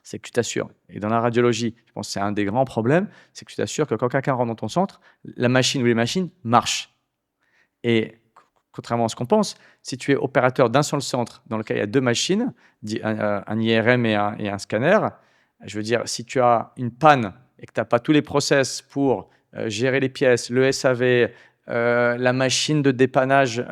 Speaker 1: c'est que tu t'assures. Et dans la radiologie, je pense que c'est un des grands problèmes, c'est que tu t'assures que quand quelqu'un rentre dans ton centre, la machine ou les machines marchent. Et contrairement à ce qu'on pense, si tu es opérateur d'un seul centre dans lequel il y a deux machines, un IRM et un scanner, je veux dire, si tu as une panne et que tu n'as pas tous les process pour gérer les pièces, le SAV, la machine de dépannage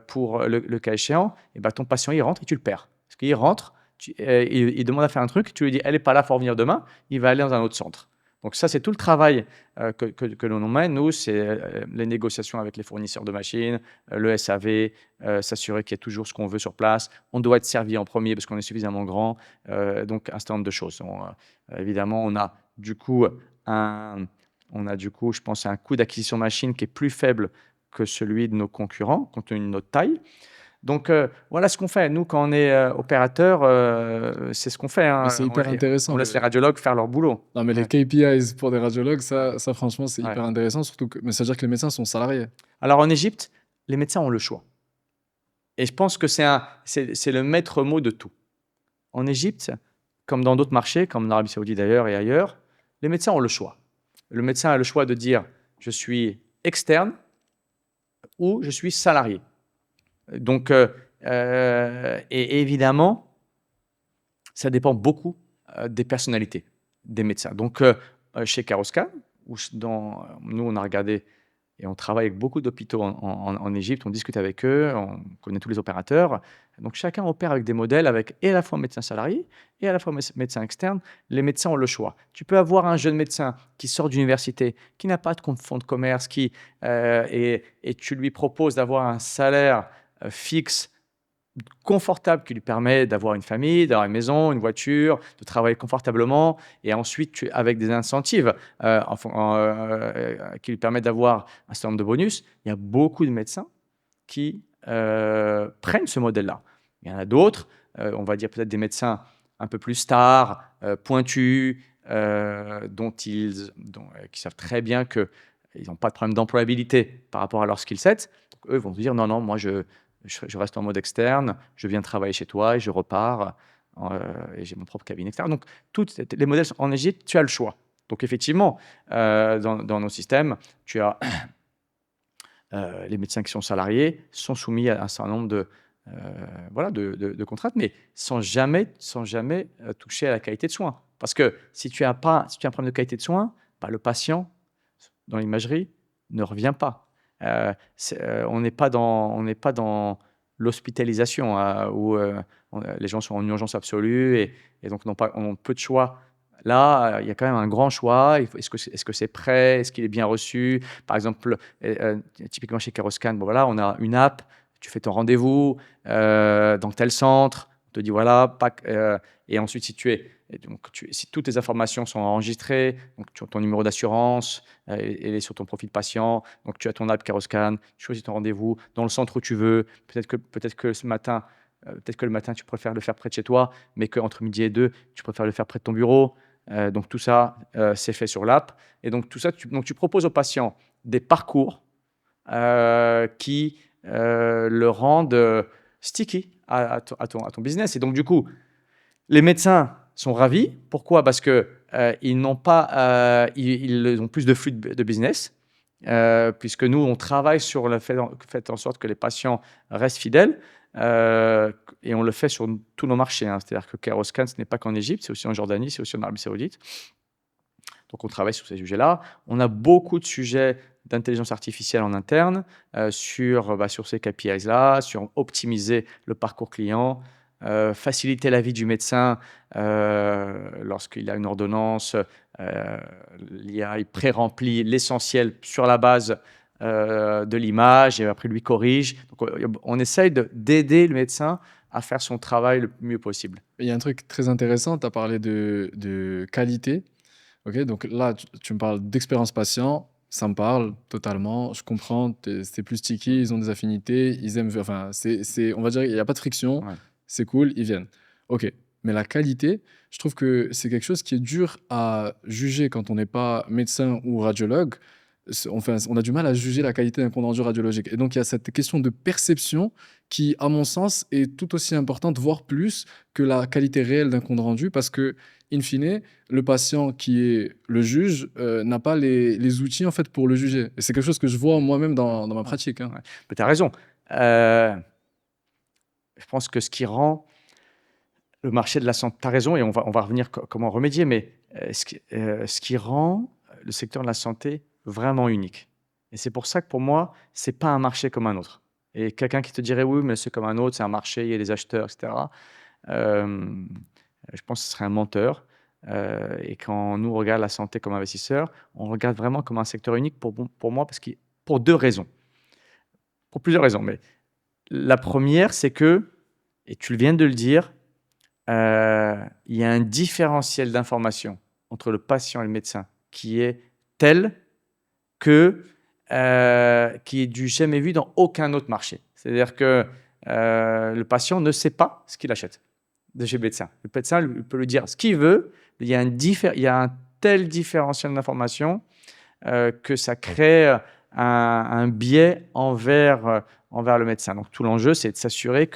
Speaker 1: pour le cas échéant, et ben ton patient, il rentre et tu le perds. Parce qu'il rentre, il demande à faire un truc, tu lui dis, elle n'est pas là, il faut revenir demain, il va aller dans un autre centre. Donc ça, c'est tout le travail que l'on mène. Nous, c'est les négociations avec les fournisseurs de machines, le SAV, s'assurer qu'il y a toujours ce qu'on veut sur place. On doit être servi en premier parce qu'on est suffisamment grand. Donc, un certain nombre de choses. Évidemment, on a du coup, je pense, un coût d'acquisition machine qui est plus faible que celui de nos concurrents, compte tenu de notre taille. Donc, voilà ce qu'on fait. Nous, quand on est opérateur, c'est ce qu'on fait.
Speaker 3: Mais c'est hyper intéressant.
Speaker 1: On laisse les radiologues faire leur boulot.
Speaker 3: Non, mais les KPIs pour des radiologues, ça franchement, c'est
Speaker 1: Ouais.
Speaker 3: hyper intéressant. Surtout que, mais ça veut dire que les médecins sont salariés.
Speaker 1: Alors, en Égypte, les médecins ont le choix. Et je pense que c'est le maître mot de tout. En Égypte, comme dans d'autres marchés, comme en Arabie Saoudite d'ailleurs et ailleurs, les médecins ont le choix. Le médecin a le choix de dire je suis externe ou je suis salarié. Donc, et évidemment, ça dépend beaucoup des personnalités des médecins. Donc, chez Karoscan, nous, on a regardé et on travaille avec beaucoup d'hôpitaux en Égypte, on discute avec eux, on connaît tous les opérateurs. Donc, chacun opère avec des modèles avec et à la fois médecin salarié et à la fois médecin externe. Les médecins ont le choix. Tu peux avoir un jeune médecin qui sort d'université, qui n'a pas de fonds de commerce, et tu lui proposes d'avoir un salaire fixe, confortable, qui lui permet d'avoir une famille, d'avoir une maison, une voiture, de travailler confortablement, et ensuite avec des incentives qui lui permettent d'avoir un certain nombre de bonus. Il y a beaucoup de médecins qui prennent ce modèle-là. Il y en a d'autres, on va dire peut-être des médecins un peu plus stars, pointus, qui savent très bien qu'ils n'ont pas de problème d'employabilité par rapport à leur skill set. Donc, eux vont se dire non, moi je reste en mode externe, je viens travailler chez toi et je repars, et j'ai mon propre cabinet, etc. Donc, tous les modèles en Égypte, tu as le choix. Donc, effectivement, dans nos systèmes, tu as les médecins qui sont salariés sont soumis à un certain nombre de contraintes, mais sans jamais toucher à la qualité de soins. Parce que si tu as un problème de qualité de soins, le patient, dans l'imagerie, ne revient pas. On n'est pas dans l'hospitalisation où les gens sont en urgence absolue et donc ont peu de choix. Là, il y a quand même un grand choix. Est-ce que c'est prêt? Est-ce qu'il est bien reçu? Par exemple, typiquement chez Karoscan, voilà, on a une app, tu fais ton rendez-vous dans tel centre, on te dit voilà, et ensuite si toutes tes informations sont enregistrées, donc tu as ton numéro d'assurance, elle est sur ton profil patient, donc tu as ton app Karoscan, tu choisis ton rendez-vous dans le centre où tu veux, peut-être que le matin tu préfères le faire près de chez toi, mais qu'entre midi et 2, tu préfères le faire près de ton bureau. Donc tout ça, c'est fait sur l'app. Et donc tout ça, tu proposes aux patients des parcours qui le rendent sticky à ton business. Et donc du coup, les médecins sont ravis. Pourquoi? Parce que ils ont plus de flux de business, puisque nous, on travaille sur le fait en sorte que les patients restent fidèles, et on le fait sur tous nos marchés. C'est-à-dire que Karoscan, ce n'est pas qu'en Égypte, c'est aussi en Jordanie, c'est aussi en Arabie Saoudite. Donc, on travaille sur ces sujets-là. On a beaucoup de sujets d'intelligence artificielle en interne sur ces KPIs-là, sur optimiser le parcours client, faciliter la vie du médecin lorsqu'il a une ordonnance. L'IA pré-remplit l'essentiel sur la base de l'image et après lui corrige. Donc, on essaye d'aider le médecin à faire son travail le mieux possible.
Speaker 3: Il y a un truc très intéressant, tu as parlé de qualité. Ok, donc là, tu me parles d'expérience patient, ça me parle totalement, je comprends, c'est plus sticky, ils ont des affinités, ils aiment, enfin, on va dire, il n'y a pas de friction,
Speaker 1: Ouais.
Speaker 3: c'est cool, ils viennent. Ok, mais la qualité, je trouve que c'est quelque chose qui est dur à juger quand on n'est pas médecin ou radiologue. on a du mal à juger la qualité d'un compte rendu radiologique. Et donc, il y a cette question de perception qui, à mon sens, est tout aussi importante, voire plus que la qualité réelle d'un compte rendu, parce que, in fine, le patient qui est le juge n'a pas les outils en fait pour le juger. Et c'est quelque chose que je vois moi-même dans ma pratique. Hein.
Speaker 1: Ouais. Mais tu as raison. Je pense que ce qui rend le marché de la santé, tu as raison, et on va revenir comment remédier, mais ce qui rend le secteur de la santé vraiment unique. Et c'est pour ça que pour moi, ce n'est pas un marché comme un autre. Et quelqu'un qui te dirait oui, mais c'est comme un autre, c'est un marché, il y a des acheteurs, etc. Je pense que ce serait un menteur. Et quand nous, on regarde la santé comme investisseur, on regarde vraiment comme un secteur unique pour moi, pour deux raisons. Pour plusieurs raisons. Mais la première, c'est que, et tu viens de le dire, il y a un différentiel d'information entre le patient et le médecin qui est tel que qui est du jamais vu dans aucun autre marché. C'est-à-dire que le patient ne sait pas ce qu'il achète de chez le médecin. Le médecin peut lui dire ce qu'il veut. Il y a un tel différentiel d'information que ça crée un biais envers le médecin. Donc tout l'enjeu, c'est de s'assurer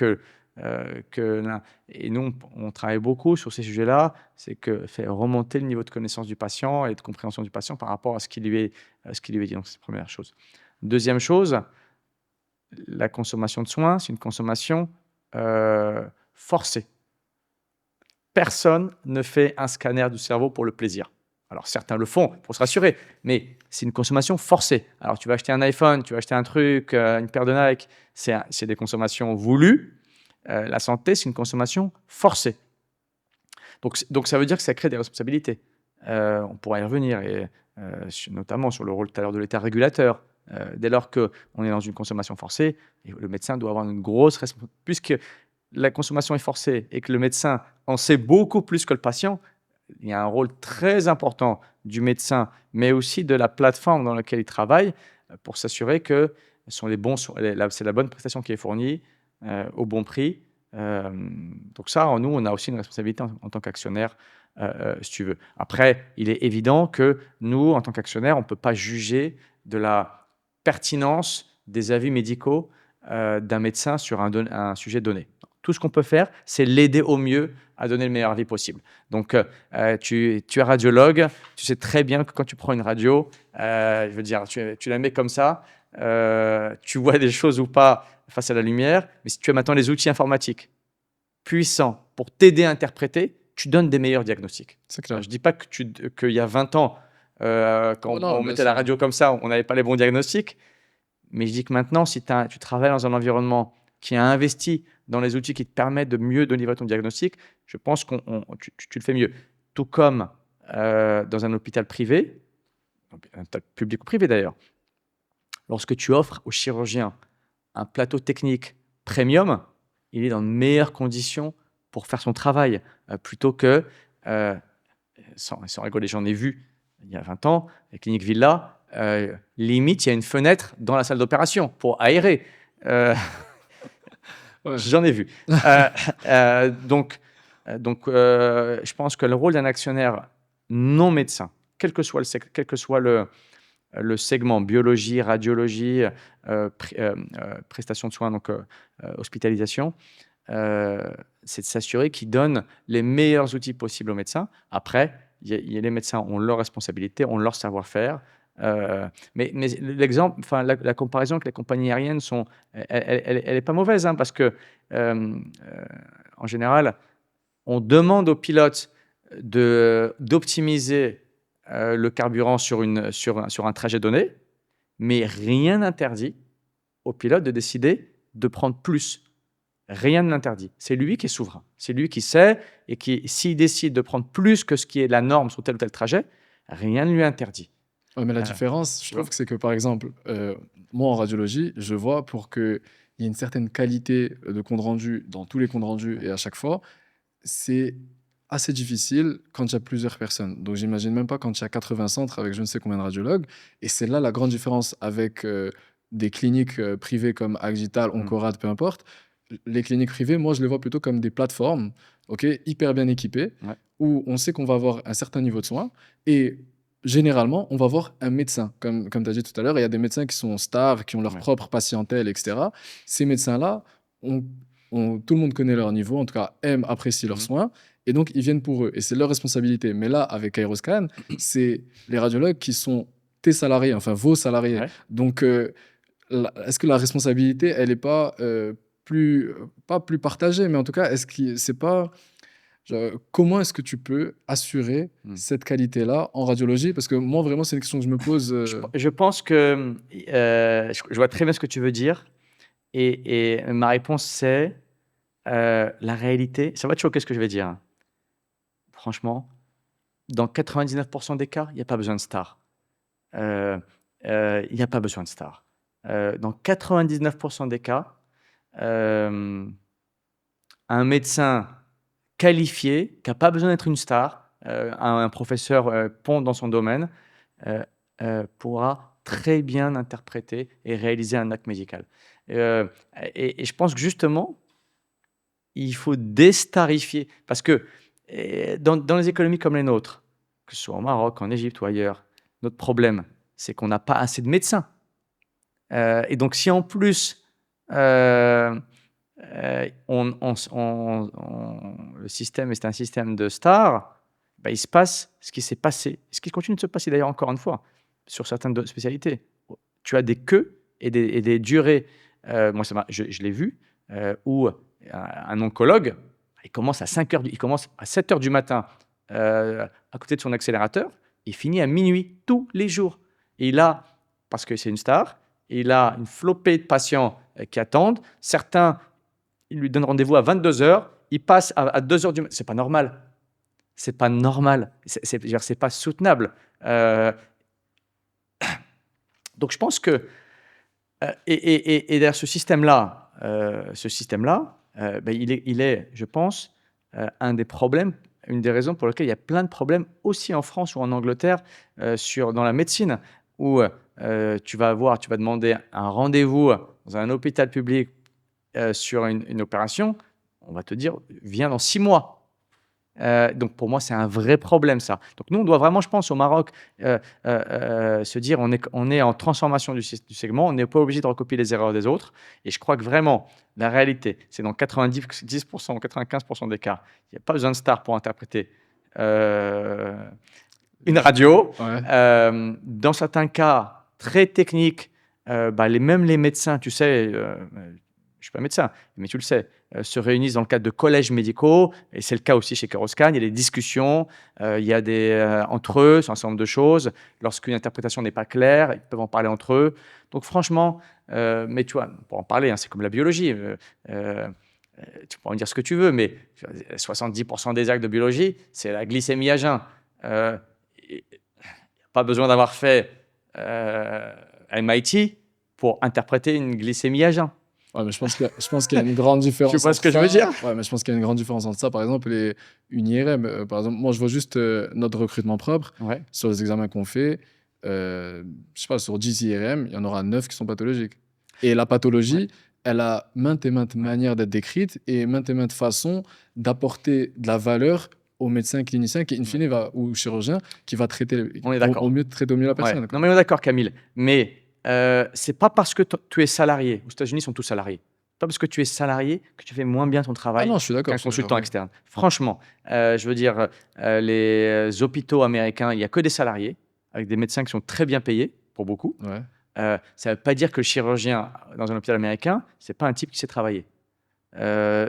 Speaker 1: et nous, on travaille beaucoup sur ces sujets-là, c'est que faire remonter le niveau de connaissance du patient et de compréhension du patient par rapport à ce qui lui est dit. Donc c'est la première chose. Deuxième chose, la consommation de soins, c'est une consommation forcée. Personne ne fait un scanner du cerveau pour le plaisir. Alors certains le font pour se rassurer, mais c'est une consommation forcée. Alors tu vas acheter un iPhone, tu vas acheter un truc, une paire de Nike, c'est des consommations voulues. La santé, c'est une consommation forcée. Donc ça veut dire que ça crée des responsabilités. On pourra y revenir, et notamment sur le rôle tout à l'heure de l'État régulateur. Dès lors qu'on est dans une consommation forcée, le médecin doit avoir une grosse responsabilité. Puisque la consommation est forcée et que le médecin en sait beaucoup plus que le patient, il y a un rôle très important du médecin, mais aussi de la plateforme dans laquelle il travaille, pour s'assurer que c'est la bonne prestation qui est fournie au bon prix. Donc ça, nous, on a aussi une responsabilité en tant qu'actionnaire, si tu veux. Après, il est évident que nous, en tant qu'actionnaire, on ne peut pas juger de la pertinence des avis médicaux d'un médecin sur un sujet donné. Tout ce qu'on peut faire, c'est l'aider au mieux à donner le meilleur avis possible. Donc, tu es radiologue, tu sais très bien que quand tu prends une radio, je veux dire, tu la mets comme ça, tu vois des choses ou pas face à la lumière, mais si tu as maintenant les outils informatiques puissants pour t'aider à interpréter, tu donnes des meilleurs diagnostics.
Speaker 3: C'est clair.
Speaker 1: Je ne dis pas qu'il y a 20 ans, quand on mettait la radio comme ça, on n'avait pas les bons diagnostics, mais je dis que maintenant, si tu travailles dans un environnement qui a investi dans les outils qui te permettent de mieux délivrer ton diagnostic, je pense que tu le fais mieux. Tout comme dans un hôpital privé, un hôpital public ou privé d'ailleurs, lorsque tu offres au chirurgien un plateau technique premium, il est dans de meilleures conditions pour faire son travail, plutôt que, sans rigoler, j'en ai vu il y a 20 ans, les cliniques Villa, limite, il y a une fenêtre dans la salle d'opération pour aérer.
Speaker 3: Ouais.
Speaker 1: J'en ai vu. Donc, je pense que le rôle d'un actionnaire non médecin, quel que soit le segment, biologie, radiologie, prestation de soins, donc hospitalisation, c'est de s'assurer qu'ils donnent les meilleurs outils possibles aux médecins. Après, les médecins ont leur responsabilité, ont leur savoir-faire. Mais l'exemple, la comparaison avec les compagnies aériennes, elle est pas mauvaise, hein, parce que en général, on demande aux pilotes d'optimiser le carburant sur un trajet donné, mais rien n'interdit au pilote de décider de prendre plus. Rien ne l'interdit. C'est lui qui est souverain. C'est lui qui sait, et s'il décide de prendre plus que ce qui est la norme sur tel ou tel trajet, rien ne lui interdit.
Speaker 3: Ouais, mais la différence, je trouve que c'est que, par exemple, moi en radiologie, je vois pour qu'il y ait une certaine qualité de compte rendu dans tous les comptes rendus et à chaque fois, c'est assez difficile quand il y a plusieurs personnes. Donc, j'imagine même pas quand il y a 80 centres avec je ne sais combien de radiologues. Et c'est là la grande différence avec des cliniques privées comme Agital, Oncorad, peu importe. Les cliniques privées, moi, je les vois plutôt comme des plateformes, ok, hyper bien équipées,
Speaker 1: Ouais.
Speaker 3: où on sait qu'on va avoir un certain niveau de soins. Et généralement, on va voir un médecin. Comme tu as dit tout à l'heure, il y a des médecins qui sont stars, qui ont leur
Speaker 1: Ouais.
Speaker 3: propre patientèle, etc. Ces médecins-là, on- tout le monde connaît leur niveau, en tout cas, aime, apprécie leurs
Speaker 1: Mhm.
Speaker 3: soins, et donc ils viennent pour eux, et c'est leur responsabilité. Mais là, avec Aeroscan, c'est les radiologues qui sont tes salariés, enfin vos salariés.
Speaker 1: Ouais.
Speaker 3: Donc, est-ce que la responsabilité, elle n'est pas pas plus partagée, mais en tout cas, est-ce que c'est pas genre, comment est-ce que tu peux assurer
Speaker 1: Mm.
Speaker 3: cette qualité-là en radiologie? Parce que moi, vraiment, c'est une question que je me pose.
Speaker 1: Je pense que je vois très bien ce que tu veux dire. Et ma réponse, c'est la réalité. Ça va te choquer ce que je vais dire, hein. Franchement, dans 99% des cas, il n'y a pas besoin de star. Il n'y a pas besoin de star. Dans 99% des cas, euh, un médecin qualifié, qui n'a pas besoin d'être une star, un professeur pont dans son domaine, euh, pourra très bien interpréter et réaliser un acte médical. Euh, et je pense que justement, il faut déstarifier, parce que dans les économies comme les nôtres, que ce soit au Maroc, en Égypte ou ailleurs, notre problème, c'est qu'on n'a pas assez de médecins. Et donc, si en plus, euh, le système est un système de stars, bah, il se passe ce qui s'est passé, ce qui continue de se passer d'ailleurs encore une fois, sur certaines spécialités. Tu as des queues et des durées, moi je l'ai vu, où un oncologue, il commence à 5 heures, il commence à 7 heures du matin à côté de son accélérateur, il finit à minuit tous les jours. Et il a, parce que c'est une star, il a une flopée de patients qui attendent. Certains, il lui donne rendez-vous à 22 heures, il passe à 2 heures du matin. C'est pas normal. C'est pas normal. C'est pas soutenable. Donc je pense que et derrière ce système-là, ben, il est, je pense, un des problèmes, une des raisons pour lesquelles il y a plein de problèmes aussi en France ou en Angleterre dans la médecine, où tu vas demander un rendez-vous dans un hôpital public sur une opération, on va te dire, viens dans 6 mois. Donc pour moi, c'est un vrai problème ça. Donc nous, on doit vraiment, je pense, au Maroc, se dire, on est en transformation du segment, on n'est pas obligé de recopier les erreurs des autres. Et je crois que vraiment, la réalité, c'est dans 90% ou 95% des cas, il n'y a pas besoin de star pour interpréter euh, une radio.
Speaker 3: Ouais.
Speaker 1: Dans certains cas très techniques, bah, même les médecins, tu sais, je suis pas médecin, mais tu le sais, se réunissent dans le cadre de collèges médicaux, et c'est le cas aussi chez Keroscan. Il y a des discussions, il y a entre eux sur un certain nombre de choses. Lorsqu'une interprétation n'est pas claire, ils peuvent en parler entre eux. Donc franchement, mais tu vois, pour en parler, hein, c'est comme la biologie. Tu peux en dire ce que tu veux, mais 70% des actes de biologie, c'est la glycémie à jeun. Euh, pas besoin d'avoir fait MIT pour interpréter une glycémie à jeun.
Speaker 3: Ouais, mais je pense qu'il y a une grande différence
Speaker 1: Tu vois ce
Speaker 3: entre
Speaker 1: que je veux
Speaker 3: ça.
Speaker 1: dire?
Speaker 3: Ouais, mais je pense qu'il y a une grande différence entre ça, par exemple, et une IRM. Par exemple, moi, je vois juste notre recrutement propre
Speaker 1: Ouais.
Speaker 3: sur les examens qu'on fait. Je sais pas, sur 10 IRM, il y en aura 9 qui sont pathologiques. Et la pathologie, elle a maintes et maintes manières d'être décrite et maintes et maintes façons d'apporter de la valeur au médecin clinicien qui, in fine, va, ou chirurgien, qui va traiter,
Speaker 1: On est d'accord.
Speaker 3: au mieux traiter au mieux la
Speaker 1: Ouais.
Speaker 3: personne.
Speaker 1: Non, mais on est d'accord, Camille. Mais c'est pas parce que tu es salarié, aux États-Unis, ils sont tous salariés. Pas parce que tu es salarié que tu fais moins bien ton
Speaker 3: Ah
Speaker 1: travail
Speaker 3: non, je suis d'accord.
Speaker 1: qu'un
Speaker 3: je suis
Speaker 1: consultant
Speaker 3: d'accord, oui.
Speaker 1: externe. Franchement, je veux dire, les hôpitaux américains, il n'y a que des salariés, avec des médecins qui sont très bien payés, pour beaucoup.
Speaker 3: Ouais.
Speaker 1: Ça ne veut pas dire que le chirurgien dans un hôpital américain, c'est pas un type qui sait travailler.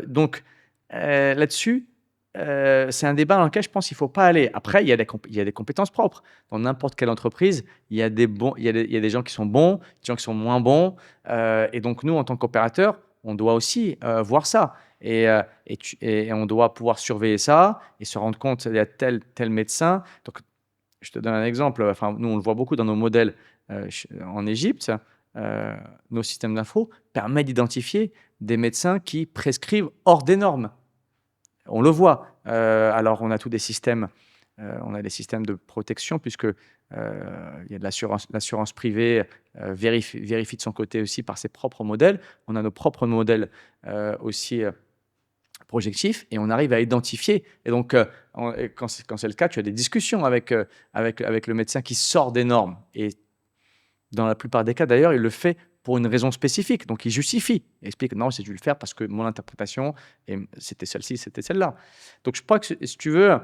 Speaker 1: Donc là-dessus, c'est un débat dans lequel je pense qu'il ne faut pas aller. Après, il y a des compétences propres. Dans n'importe quelle entreprise, il y a il y a des gens qui sont bons, des gens qui sont moins bons. Et donc, nous, en tant qu'opérateurs, on doit aussi voir ça. Et on doit pouvoir surveiller ça et se rendre compte qu'il y a tel médecin. Donc, je te donne un exemple. Enfin, nous, on le voit beaucoup dans nos modèles en Égypte. Nos systèmes d'info permettent d'identifier des médecins qui prescrivent hors des normes. On le voit. Alors, on a tous des systèmes, on a des systèmes de protection, puisque il y a de l'assurance privée vérifie de son côté aussi par ses propres modèles. On a nos propres modèles aussi projectif et on arrive à identifier. Et donc, quand c'est le cas, tu as des discussions avec le médecin qui sort des normes. Et dans la plupart des cas, d'ailleurs, il le fait pour une raison spécifique. Donc, il justifie. Il explique, non, j'ai dû le faire parce que mon interprétation, c'était celle-ci, c'était celle-là. Donc, je crois que si tu veux,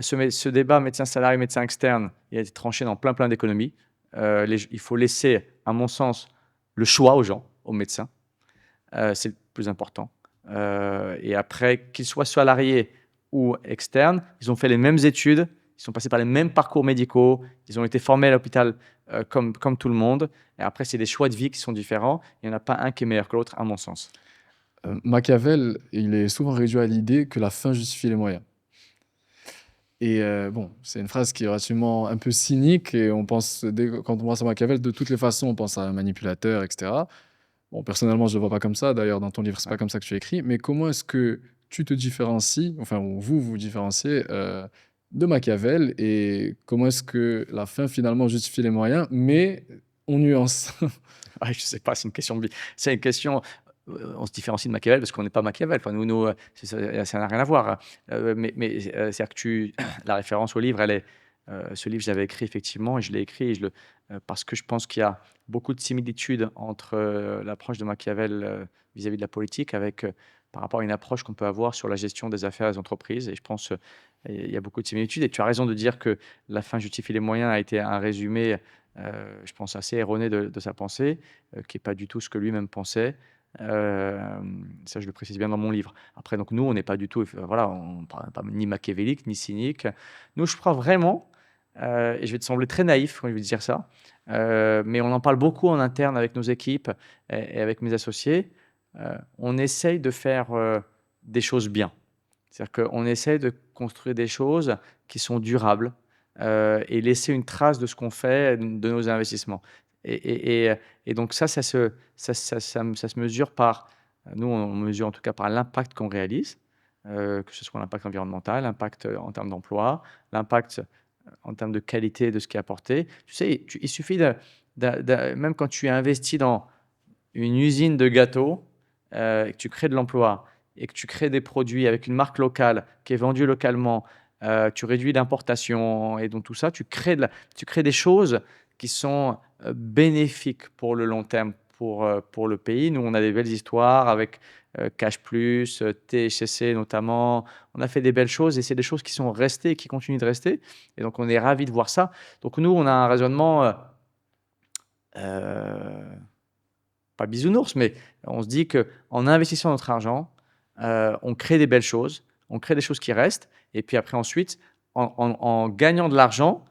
Speaker 1: ce débat médecin salarié, médecin externe, il a été tranché dans plein d'économies. Il faut laisser, à mon sens, le choix aux gens, aux médecins. C'est le plus important. Et après, qu'ils soient salariés ou externes, ils ont fait les mêmes études, ils sont passés par les mêmes parcours médicaux, ils ont été formés à l'hôpital comme tout le monde. Et après, c'est des choix de vie qui sont différents. Il n'y en a pas un qui est meilleur que l'autre, à mon sens.
Speaker 3: Machiavel, il est souvent réduit à l'idée que la fin justifie les moyens. Et bon, c'est une phrase qui est relativement un peu cynique et quand on pense à Machiavel, de toutes les façons, on pense à un manipulateur, etc. Bon, personnellement, je ne le vois pas comme ça. D'ailleurs, dans ton livre, c'est pas comme ça que tu écris. Mais comment est-ce que tu te différencies, enfin, ou vous différenciez de Machiavel et comment est-ce que la fin finalement justifie les moyens, mais on nuance?
Speaker 1: Ouais, je sais pas, c'est une question. On se différencie de Machiavel parce qu'on n'est pas Machiavel. Enfin, nous, ça n'a rien à voir. C'est-à-dire que la référence au livre, ce livre, je l'avais écrit effectivement et je l'ai écrit parce que je pense qu'il y a beaucoup de similitudes entre l'approche de Machiavel vis-à-vis de la politique par rapport à une approche qu'on peut avoir sur la gestion des affaires des entreprises. Et je pense qu'il y a beaucoup de similitudes. Et tu as raison de dire que la fin justifie les moyens a été un résumé, je pense, assez erroné de sa pensée, qui n'est pas du tout ce que lui-même pensait. Ça, je le précise bien dans mon livre. Après, donc nous, on n'est pas du tout, voilà, on n'est pas ni machiavélique ni cynique. Nous, je crois vraiment, et je vais te sembler très naïf quand je vais te dire ça, mais on en parle beaucoup en interne avec nos équipes et avec mes associés. On essaye de faire des choses bien. C'est-à-dire qu'on essaye de construire des choses qui sont durables et laisser une trace de ce qu'on fait, de nos investissements. Et donc ça se mesure par, nous on mesure en tout cas par l'impact qu'on réalise, que ce soit l'impact environnemental, l'impact en termes d'emploi, l'impact en termes de qualité de ce qui est apporté. Tu sais, il suffit même quand tu investis dans une usine de gâteaux, et que tu crées de l'emploi et que tu crées des produits avec une marque locale qui est vendue localement, tu réduis l'importation et donc tout ça, tu crées des choses qui sont bénéfiques pour le long terme, pour le pays. Nous, on a des belles histoires avec Cash Plus, THCC notamment. On a fait des belles choses et c'est des choses qui sont restées et qui continuent de rester. Et donc, on est ravis de voir ça. Donc, nous, on a un raisonnement, pas bisounours, mais on se dit qu'en investissant notre argent, on crée des belles choses, on crée des choses qui restent. Et puis après, ensuite, en gagnant de l'argent,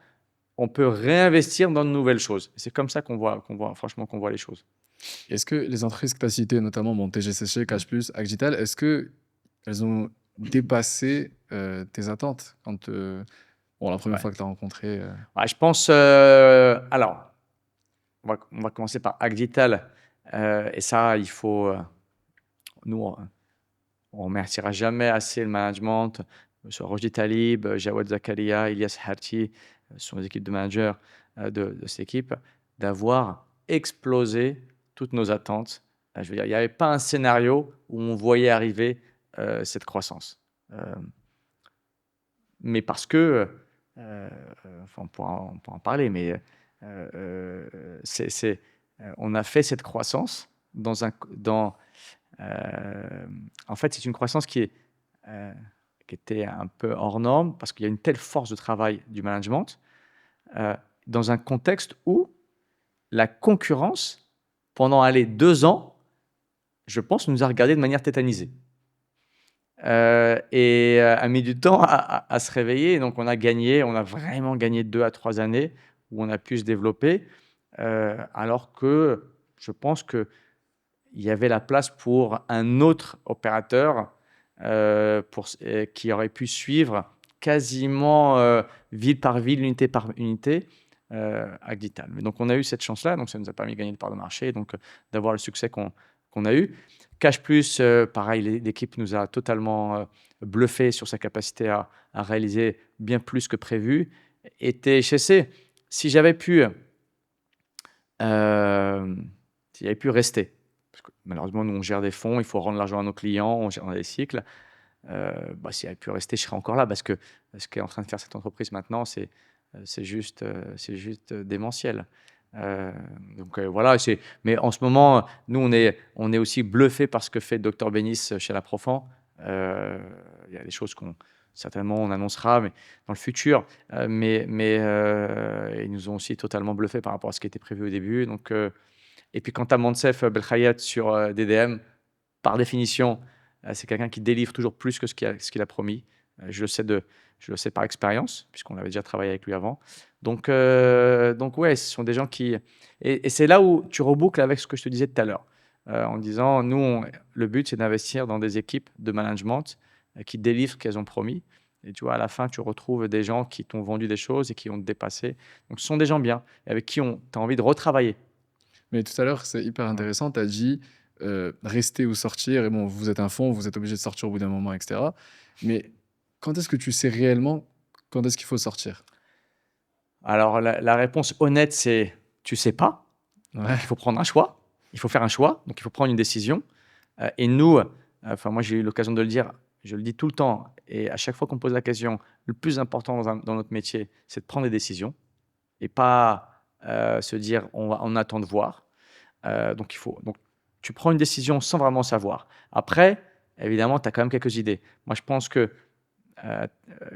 Speaker 1: on peut réinvestir dans de nouvelles choses. C'est comme ça qu'on voit les choses.
Speaker 3: Est-ce que les entreprises que tu as citées, notamment TGCC, Cash Plus, Agital, est-ce qu'elles ont dépassé tes attentes quand la première fois que tu as rencontré
Speaker 1: Ouais, je pense. Alors, on va commencer par Agital. Et ça, il faut. Nous, on remerciera jamais assez le management, soit Rojdie Talib, Jawad Zakaria, Ilyas Harti, ce sont les équipes de managers de cette équipe, d'avoir explosé toutes nos attentes. Je veux dire, il n'y avait pas un scénario où on voyait arriver cette croissance. Mais parce que, enfin, on pourra en parler, mais on a fait cette croissance en fait, c'est une croissance qui était un peu hors norme parce qu'il y a une telle force de travail du management dans un contexte où la concurrence, pendant 2 ans, je pense, nous a regardé de manière tétanisée. Et a mis du temps à se réveiller. Et donc, on a vraiment gagné 2 à 3 années où on a pu se développer, alors que je pense qu'il y avait la place pour un autre opérateur qui aurait pu suivre quasiment ville par ville, unité par unité, Agital. Mais donc, on a eu cette chance-là, donc ça nous a permis de gagner de part de marché, donc d'avoir le succès qu'on a eu. Cash Plus, pareil, l'équipe nous a totalement bluffé sur sa capacité à réaliser bien plus que prévu. Et THC, si j'avais pu rester, parce que malheureusement, nous, on gère des fonds, il faut rendre l'argent à nos clients, on gère des cycles. Si elle avait pu rester, je serais encore là parce que ce qu'est en train de faire cette entreprise maintenant, c'est juste démentiel. Euh, voilà, mais en ce moment, nous, on est aussi bluffé par ce que fait Dr Bénis chez la Profan. Il y a des choses certainement on annoncera mais dans le futur, ils nous ont aussi totalement bluffé par rapport à ce qui était prévu au début. Et puis quant à Moncef Belkhayat sur DDM, par définition, c'est quelqu'un qui délivre toujours plus que ce qu'il a promis. Je le sais par expérience, puisqu'on avait déjà travaillé avec lui avant. Ouais, ce sont des gens qui... Et c'est là où tu reboucles avec ce que je te disais tout à l'heure, en disant, nous, le but, c'est d'investir dans des équipes de management qui délivrent ce qu'elles ont promis. Et tu vois, à la fin, tu retrouves des gens qui t'ont vendu des choses et qui ont dépassé. Donc, ce sont des gens bien, et avec qui tu as envie de retravailler.
Speaker 3: Mais tout à l'heure, c'est hyper intéressant. Tu as dit rester ou sortir. Et bon, vous êtes un fonds, vous êtes obligé de sortir au bout d'un moment, etc. Mais quand est-ce que tu sais réellement quand est-ce qu'il faut sortir?
Speaker 1: Alors, la réponse honnête, c'est tu sais pas.
Speaker 3: Ouais.
Speaker 1: Il faut prendre un choix. Il faut faire un choix. Donc, il faut prendre une décision. Et nous, moi, j'ai eu l'occasion de le dire, je le dis tout le temps. Et à chaque fois qu'on me pose la question, le plus important dans notre métier, c'est de prendre des décisions et pas se dire on attend de voir. Donc, tu prends une décision sans vraiment savoir. Après, évidemment, tu as quand même quelques idées. Moi, je pense que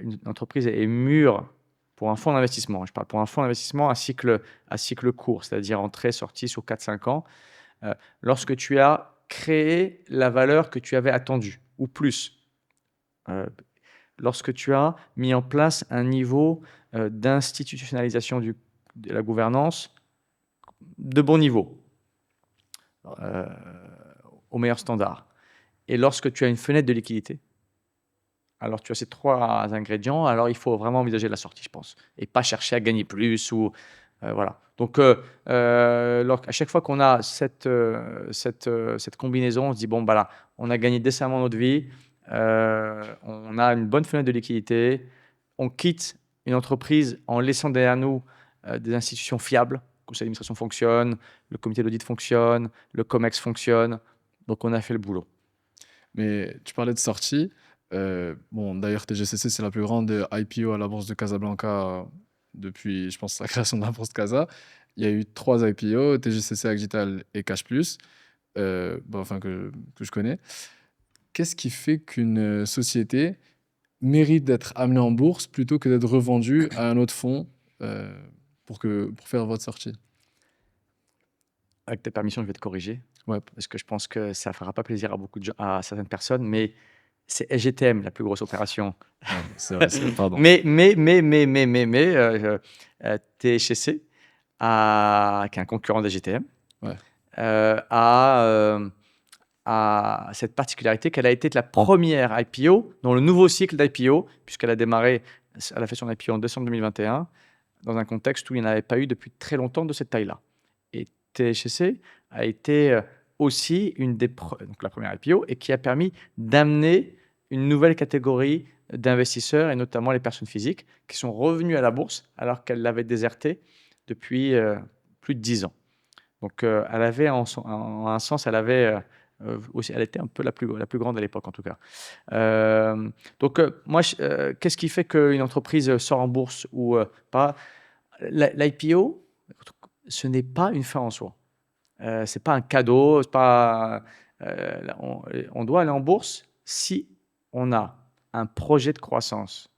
Speaker 1: une entreprise est mûre pour un fonds d'investissement. Je parle pour un fonds d'investissement à cycle court, c'est-à-dire entrée, sortie sur 4-5 ans. Lorsque tu as créé la valeur que tu avais attendue, ou plus, lorsque tu as mis en place un niveau d'institutionnalisation de la gouvernance de bon niveau, au meilleur standard, et lorsque tu as une fenêtre de liquidité, alors tu as ces 3 ingrédients, alors il faut vraiment envisager la sortie, je pense, et pas chercher à gagner plus ou voilà. Donc à chaque fois qu'on a cette combinaison, on se dit bon bah là, on a gagné décemment notre vie, on a une bonne fenêtre de liquidité, on quitte une entreprise en laissant derrière nous des institutions fiables, le conseil d'administration fonctionne, le comité d'audit fonctionne, le COMEX fonctionne, donc on a fait le boulot.
Speaker 3: Mais tu parlais de sortie. Bon, d'ailleurs, TGCC, c'est la plus grande IPO à la bourse de Casablanca depuis, je pense, la création de la bourse Casa. Il y a eu 3 IPO, TGCC, Agital et Cash Plus, enfin que je connais. Qu'est-ce qui fait qu'une société mérite d'être amenée en bourse plutôt que d'être revendue à un autre fonds pour faire votre sortie?
Speaker 1: Avec ta permission, je vais te corriger,
Speaker 3: Ouais.
Speaker 1: parce que je pense que ça fera pas plaisir à certaines personnes, mais c'est SGTM, la plus grosse opération.
Speaker 3: C'est vrai, pardon.
Speaker 1: Mais THC, qui est un concurrent de SGTM,
Speaker 3: Ouais.
Speaker 1: a cette particularité qu'elle a été la première IPO dans le nouveau cycle d'IPO, puisqu'elle a fait son IPO en décembre 2021, dans un contexte où il n'y en avait pas eu depuis très longtemps de cette taille-là. Et THC a été aussi donc la première IPO, et qui a permis d'amener une nouvelle catégorie d'investisseurs, et notamment les personnes physiques, qui sont revenus à la bourse alors qu'elles l'avaient désertée depuis plus de 10 ans. Donc, elle avait, en un sens, elle avait aussi, elle était un peu la plus grande à l'époque, en tout cas. Moi, qu'est-ce qui fait qu'une entreprise sort en bourse ou pas? L'IPO, ce n'est pas une fin en soi. C'est pas un cadeau, c'est pas, on doit aller en bourse si on a un projet de croissance.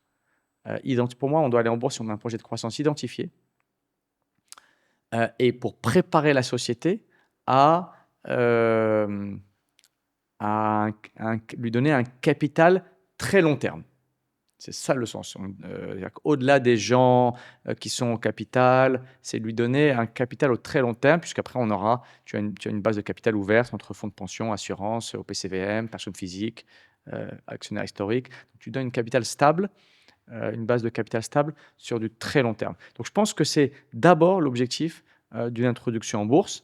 Speaker 1: Pour moi, on doit aller en bourse si on a un projet de croissance identifié, et pour préparer la société à lui donner un capital très long terme. C'est ça le sens. Au-delà des gens qui sont au capital, c'est lui donner un capital au très long terme, puisqu'après, tu as une base de capital ouverte entre fonds de pension, assurance, OPCVM, personnes physiques, actionnaires historiques. Donc, tu donnes une capital stable, une base de capital stable sur du très long terme. Donc, je pense que c'est d'abord l'objectif d'une introduction en bourse.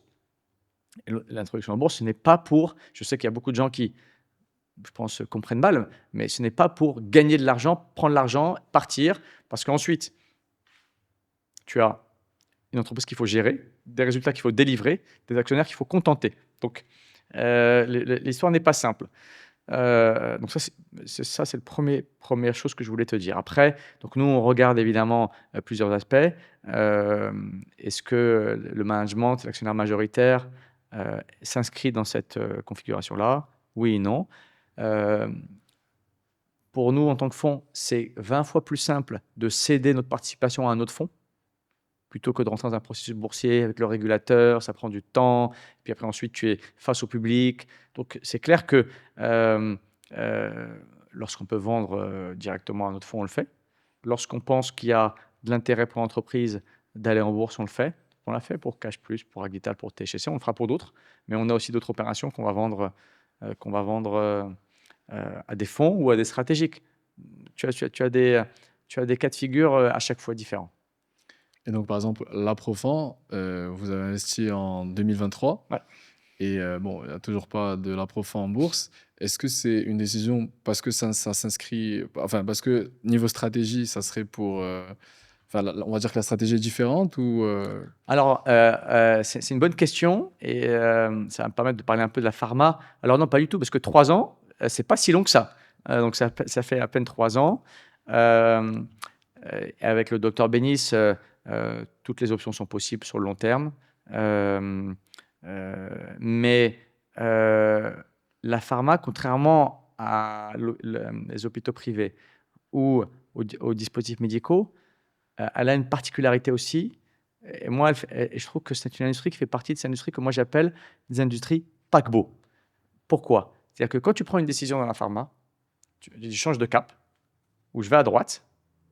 Speaker 1: Et l'introduction en bourse, ce n'est pas pour... Je sais qu'il y a beaucoup de gens qui, je pense, comprennent mal, mais ce n'est pas pour gagner de l'argent, prendre l'argent, partir, parce qu'ensuite, tu as une entreprise qu'il faut gérer, des résultats qu'il faut délivrer, des actionnaires qu'il faut contenter. Donc, L'histoire n'est pas simple. Donc ça, c'est première chose que je voulais te dire. Après, donc nous, on regarde évidemment plusieurs aspects. Est-ce que le management, l'actionnaire majoritaire, s'inscrit dans cette configuration-là? Oui et non. Euh, pour nous, en tant que fonds, c'est 20 fois plus simple de céder notre participation à un autre fonds plutôt que de rentrer dans un processus boursier avec le régulateur, ça prend du temps, puis après ensuite tu es face au public. Donc c'est clair que lorsqu'on peut vendre directement à notre fonds, on le fait. Lorsqu'on pense qu'il y a de l'intérêt pour l'entreprise d'aller en bourse, on le fait. On l'a fait pour Cash Plus, pour Agital, pour THC, on le fera pour d'autres, mais on a aussi d'autres opérations qu'on va vendre, à des fonds ou à des stratégiques. Tu as des cas de figure à chaque fois différents.
Speaker 3: Et donc, par exemple, l'Aprofan, vous avez investi en 2023.
Speaker 1: Ouais.
Speaker 3: Et bon, il n'y a toujours pas de l'Aprofan en bourse. Est-ce que c'est une décision parce que ça s'inscrit, enfin, parce que niveau stratégie, ça serait pour, enfin, on va dire que la stratégie est différente ou
Speaker 1: Alors, c'est une bonne question et ça va me permettre de parler un peu de la pharma. Alors non, pas du tout, parce que 3 ans, c'est pas si long que ça. Donc ça fait à peine 3 ans. Avec le docteur Bénis, toutes les options sont possibles sur le long terme. Mais la pharma, contrairement les hôpitaux privés ou aux dispositifs médicaux, elle a une particularité aussi. Et moi, je trouve que c'est une industrie qui fait partie de ces industries que moi j'appelle des industries paquebot. Pourquoi? C'est-à-dire que quand tu prends une décision dans la pharma, tu changes de cap, ou je vais à droite.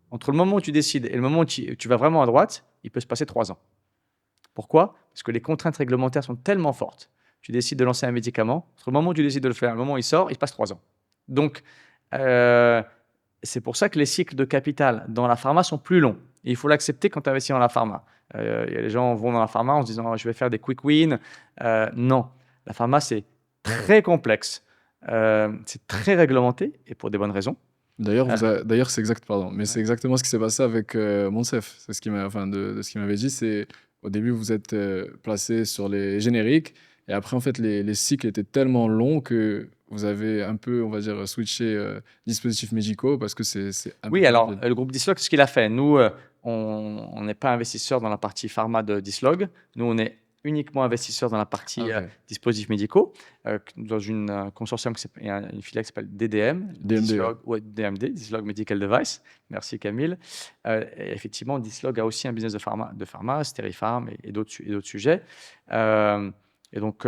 Speaker 1: Entre le moment où tu décides et le moment où tu vas vraiment à droite, il peut se passer 3 ans. Pourquoi? Parce que les contraintes réglementaires sont tellement fortes. Tu décides de lancer un médicament, entre le moment où tu décides de le faire et le moment où il sort, il se passe 3 ans. Donc, c'est pour ça que les cycles de capital dans la pharma sont plus longs. Et il faut l'accepter quand tu investis dans la pharma. Les gens vont dans la pharma en se disant je vais faire des quick wins. Non, la pharma, c'est très complexe. C'est très réglementé et pour des bonnes raisons.
Speaker 3: D'ailleurs, d'ailleurs, c'est exact, pardon, mais c'est exactement ce qui s'est passé avec Monsef. C'est ce qui m'a, enfin, de ce qu'il m'avait dit, c'est au début vous êtes placé sur les génériques et après en fait les cycles étaient tellement longs que vous avez un peu, on va dire, switché dispositifs médicaux parce que c'est un peu
Speaker 1: Oui, alors
Speaker 3: compliqué.
Speaker 1: le groupe Dislog, ce qu'il a fait, nous, on n'est pas investisseur dans la partie pharma de Dislog. Nous, on est uniquement investisseur dans la partie
Speaker 3: Ah, ok.
Speaker 1: dispositifs médicaux, dans une consortium, une filiale qui s'appelle DDM,
Speaker 3: DMD, ouais.
Speaker 1: Dislog, ouais, DMD, Dislog Medical Device. Merci Camille. Et effectivement, Dislog a aussi un business de pharma, Sterifarm et d'autres sujets. Et donc,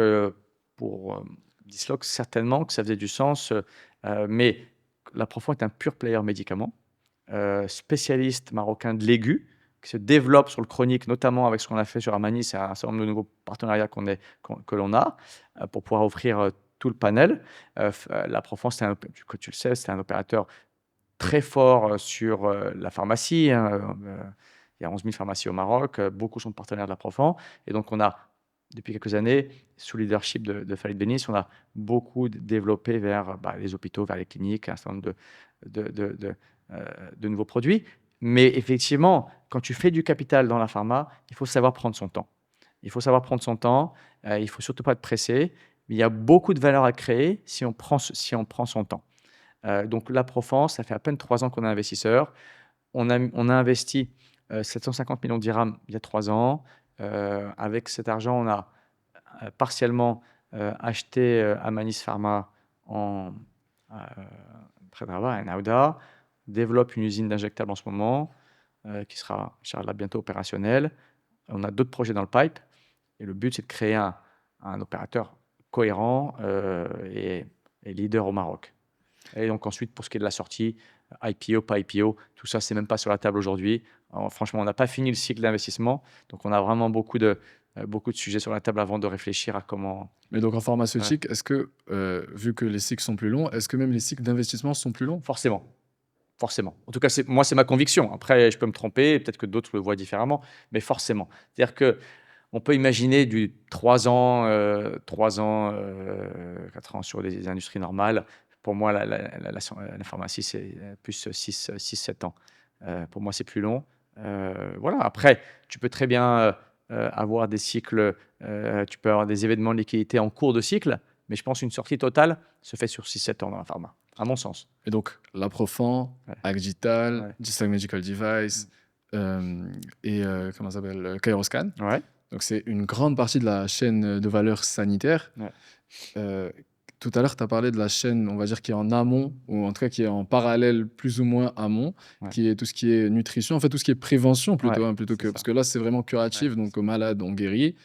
Speaker 1: pour Dislog, certainement que ça faisait du sens, mais l'Aprofond est un pur player médicament, spécialiste marocain de l'aigu, qui se développe sur le chronique, notamment avec ce qu'on a fait sur Amani. C'est un certain nombre de nouveaux partenariats que l'on a pour pouvoir offrir tout le panel. L'Aprofond, tu le sais, c'est un opérateur très fort sur la pharmacie. Hein, il y a 11 000 pharmacies au Maroc, beaucoup sont partenaires de l'Aprofond. Et donc, on a, depuis quelques années, sous le leadership de Khalid Benis, on a beaucoup développé vers les hôpitaux, vers les cliniques, un certain nombre de nouveaux produits. Mais effectivement, quand tu fais du capital dans la pharma, il faut savoir prendre son temps. Il faut savoir prendre son temps, il ne faut surtout pas être pressé. Mais il y a beaucoup de valeur à créer si on prend son temps. Donc l'Aprofan, ça fait à peine 3 ans qu'on est investisseur. On a investi 750 millions de dirhams il y a 3 ans. Avec cet argent, on a partiellement acheté Amanis Pharma près de Rabat, à Naouda, développe une usine d'injectables en ce moment, qui sera, Inch'Allah, bientôt opérationnelle. On a d'autres projets dans le pipe, et le but, c'est de créer un opérateur cohérent et leader au Maroc. Et donc ensuite, pour ce qui est de la sortie, IPO, pas IPO, tout ça, c'est même pas sur la table aujourd'hui. Franchement, on n'a pas fini le cycle d'investissement, donc on a vraiment beaucoup de sujets sur la table avant de réfléchir à comment...
Speaker 3: Mais donc en pharmaceutique, est-ce que, vu que les cycles sont plus longs, est-ce que même les cycles d'investissement sont plus longs?
Speaker 1: Forcément. Forcément. En tout cas, moi, c'est ma conviction. Après, je peux me tromper, peut-être que d'autres le voient différemment, mais forcément. C'est-à-dire qu'on peut imaginer du 3 ans, 4 ans sur des industries normales. Pour moi, la pharmacie, c'est plus 6-7 ans. Pour moi, c'est plus long. Voilà. Après, tu peux très bien avoir des cycles, tu peux avoir des événements de liquidité en cours de cycle Mais je pense qu'une sortie totale se fait sur 6-7 ans dans la pharma, à mon sens.
Speaker 3: Et donc, l'Aprofan,
Speaker 1: Ouais.
Speaker 3: Agdital,
Speaker 1: Ouais.
Speaker 3: Digital Medical Device et comment ça s'appelle Kairoscan.
Speaker 1: Ouais.
Speaker 3: Donc, c'est une grande partie de la chaîne de valeur sanitaire.
Speaker 1: Ouais.
Speaker 3: Tout à l'heure, tu as parlé de la chaîne, on va dire, qui est en amont, ou en tout cas qui est en parallèle, plus ou moins amont,
Speaker 1: Ouais.
Speaker 3: qui est tout ce qui est nutrition, en fait, tout ce qui est prévention plutôt,
Speaker 1: Ouais,
Speaker 3: hein, plutôt
Speaker 1: c'est
Speaker 3: que.
Speaker 1: ça.
Speaker 3: Parce que là, c'est vraiment curatif,
Speaker 1: Ouais,
Speaker 3: donc aux malades, on guérit.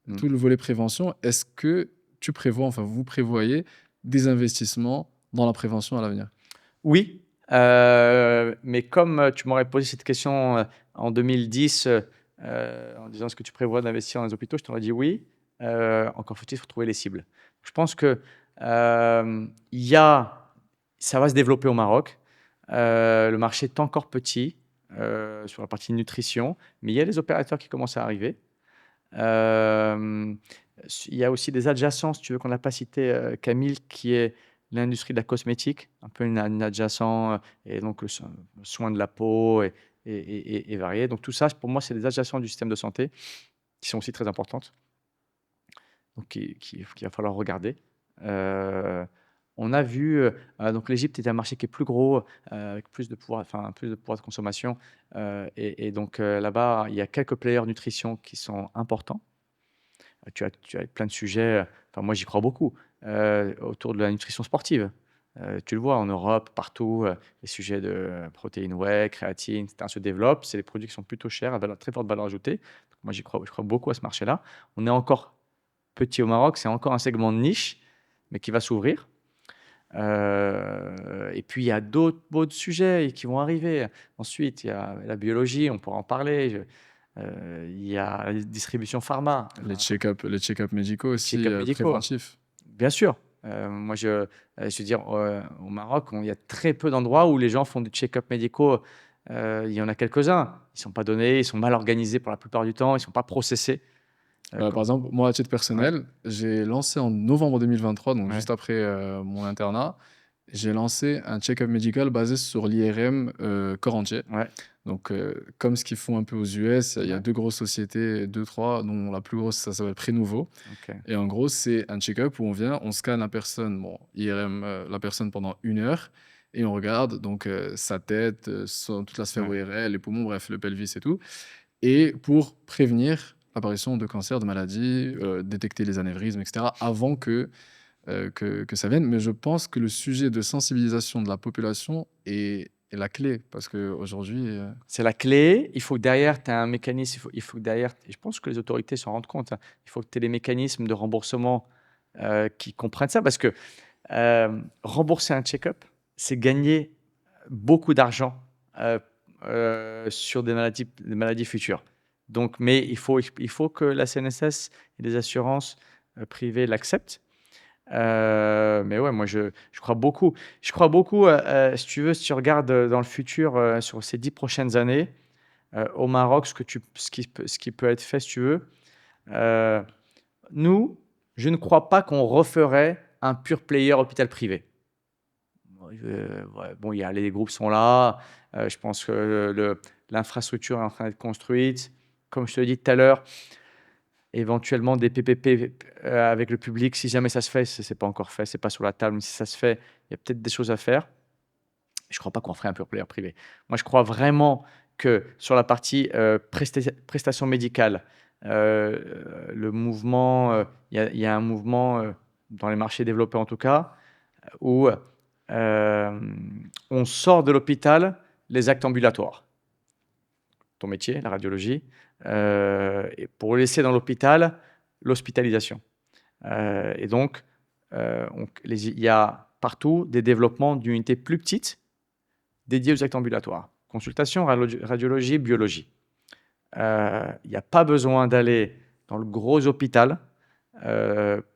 Speaker 1: Mm.
Speaker 3: Tout le volet prévention, est-ce que tu prévois, enfin, vous prévoyez des investissements dans la prévention à l'avenir?
Speaker 1: Oui, mais comme tu m'aurais posé cette question en 2010, en disant est-ce que tu prévois d'investir dans les hôpitaux, je t'aurais dit oui. Encore faut-il trouver les cibles. Je pense que ça va se développer au Maroc. Le marché est encore petit sur la partie nutrition, mais il y a des opérateurs qui commencent à arriver. Il y a aussi des adjacents, si tu veux, qu'on n'a pas cité, Camille, qui est l'industrie de la cosmétique, un peu un adjacent, et donc le soin de la peau et varié. Donc tout ça, pour moi, c'est des adjacents du système de santé qui sont aussi très importantes, donc qu'il va falloir regarder. On a vu, donc l'Égypte est un marché qui est plus gros, avec plus de pouvoir, enfin plus de pouvoir de consommation, et donc là-bas, il y a quelques players nutrition qui sont importants. Tu as plein de sujets, enfin moi j'y crois beaucoup, autour de la nutrition sportive. Tu le vois en Europe, partout, les sujets de protéines whey, créatine, et cetera, se développent. C'est des produits qui sont plutôt chers, à très forte valeur ajoutée. Donc moi je crois beaucoup à ce marché-là. On est encore petit au Maroc, c'est encore un segment de niche, mais qui va s'ouvrir. Et puis il y a d'autres sujets qui vont arriver. Ensuite, il y a la biologie, on pourra en parler. Il y a la distribution pharma,
Speaker 3: Les check-up médicaux aussi,
Speaker 1: check-up médicaux,
Speaker 3: préventifs.
Speaker 1: bien sûr. Moi, je veux dire, au Maroc, il y a très peu d'endroits où les gens font des check-up médicaux. Il y en a quelques-uns. Ils ne sont pas donnés, ils sont mal organisés pour la plupart du temps, ils ne sont pas processés.
Speaker 3: Par exemple, moi, à titre personnel, j'ai lancé en novembre 2023, donc
Speaker 1: Ouais.
Speaker 3: juste après mon internat, j'ai lancé un check-up médical basé sur l'IRM corps entier.
Speaker 1: Ouais.
Speaker 3: Donc, comme ce qu'ils font un peu aux US, il y a
Speaker 1: Ouais.
Speaker 3: 2 grosses sociétés, 2-3, dont la plus grosse, ça s'appelle Prénouveau.
Speaker 1: Ok.
Speaker 3: Et en gros, c'est un check-up où on vient, on scanne la personne, bon, IRM la personne pendant 1 heure, et on regarde donc sa tête, toute la sphère
Speaker 1: Ouais.
Speaker 3: ORL, les poumons, bref, le pelvis et tout. Et pour prévenir l'apparition de cancers, de maladies, détecter les anévrismes, etc., avant que ça vienne. Mais je pense que le sujet de sensibilisation de la population est la clé, parce qu'aujourd'hui,
Speaker 1: C'est la clé. Il faut que derrière, tu aies un mécanisme. Il faut que derrière, et je pense que les autorités s'en rendent compte, hein, il faut que tu aies des mécanismes de remboursement qui comprennent ça. Parce que rembourser un check-up, c'est gagner beaucoup d'argent sur des maladies futures. Donc, mais il faut que la CNSS et les assurances privées l'acceptent. Mais ouais, moi je crois beaucoup. Je crois beaucoup, si tu veux, si tu regardes dans le futur, sur ces 10 prochaines années, au Maroc, ce qui peut être fait, si tu veux. Euh, Nous, je ne crois pas qu'on referait un pure player hôpital privé. Ouais, bon, les groupes sont là. Je pense que l'infrastructure est en train d'être construite. Comme je te l'ai dit tout à l'heure, éventuellement des PPP avec le public, si jamais ça se fait, c'est pas encore fait, c'est pas sur la table, mais si ça se fait, il y a peut-être des choses à faire. Je crois pas qu'on ferait un pure player privé. Moi, je crois vraiment que sur la partie prestation médicale, le mouvement, il y a un mouvement dans les marchés développés en tout cas, où on sort de l'hôpital les actes ambulatoires. Ton métier, la radiologie, et pour laisser dans l'hôpital l'hospitalisation. Et donc, il y a partout des développements d'unités plus petites dédiées aux actes ambulatoires. Consultation, radiologie, biologie. Il n'y a pas besoin d'aller dans le gros hôpital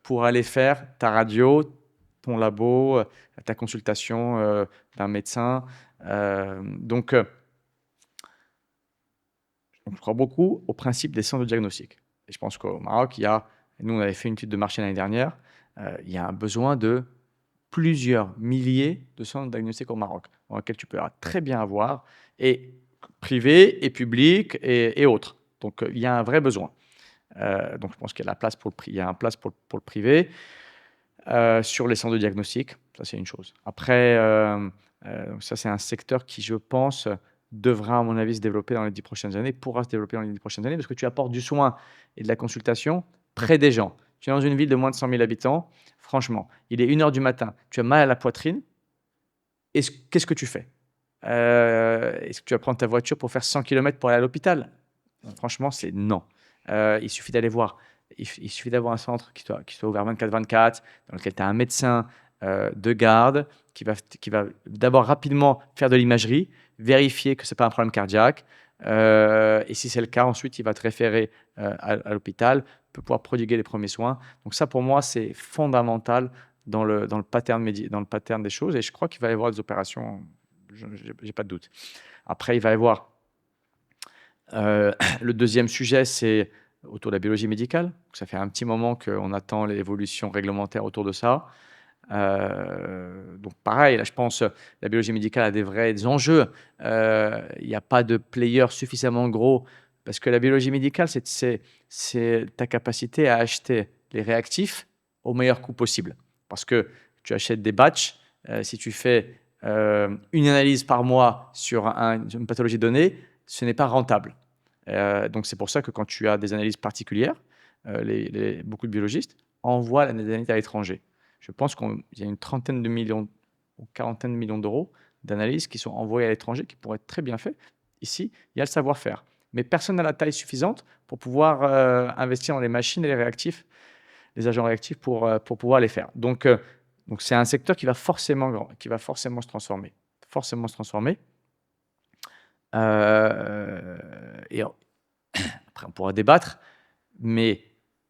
Speaker 1: pour aller faire ta radio, ton labo, ta consultation d'un médecin. Donc, je crois beaucoup au principe des centres de diagnostic. Et je pense qu'au Maroc, nous on avait fait une étude de marché l'année dernière, il y a un besoin de plusieurs milliers de centres de diagnostic au Maroc, dans lesquels tu peux très bien avoir, et privé, et public, et autres. Donc il y a un vrai besoin. Donc je pense qu'il y a la place il y a un place pour le privé. sur les centres de diagnostic. Ça, c'est une chose. Après, donc ça, c'est un secteur qui, je pense, devra, à mon avis, se développer dans les 10 prochaines années, pourra se développer dans les 10 prochaines années, parce que tu apportes du soin et de la consultation près des gens. Tu es dans une ville de moins de 100 000 habitants, franchement, il est 1 h du matin, tu as mal à la poitrine, qu'est-ce que tu fais? Est-ce que tu vas prendre ta voiture pour faire 100 km pour aller à l'hôpital? Franchement, c'est non. Il suffit d'aller voir. Il suffit d'avoir un centre qui soit ouvert 24/24, dans lequel tu as un médecin de garde qui va d'abord rapidement faire de l'imagerie, vérifier que ce n'est pas un problème cardiaque. Et si c'est le cas, ensuite, il va te référer à l'hôpital, peut pouvoir prodiguer les premiers soins. Donc ça, pour moi, c'est fondamental dans le pattern des choses. Et je crois qu'il va y avoir des opérations, je n'ai pas de doute. Après, il va y avoir le deuxième sujet, c'est autour de la biologie médicale. Ça fait un petit moment qu'on attend l'évolution réglementaire autour de ça. Donc pareil, là, je pense la biologie médicale a des vrais enjeux. Il n'y a pas de player suffisamment gros parce que la biologie médicale, c'est ta capacité à acheter les réactifs au meilleur coût possible. Parce que tu achètes des batchs, si tu fais une analyse par mois sur une pathologie donnée, ce n'est pas rentable. Donc c'est pour ça que quand tu as des analyses particulières, beaucoup de biologistes envoient les analyses à l'étranger. Je pense qu'il y a une trentaine de millions ou quarantaine de millions d'euros d'analyses qui sont envoyées à l'étranger, qui pourraient être très bien faites. Ici, il y a le savoir-faire. Mais personne n'a la taille suffisante pour pouvoir investir dans les machines et les réactifs, les agents réactifs pour pouvoir les faire. Donc c'est un secteur qui va forcément se transformer. Forcément se transformer. Et après, on pourra débattre. Mais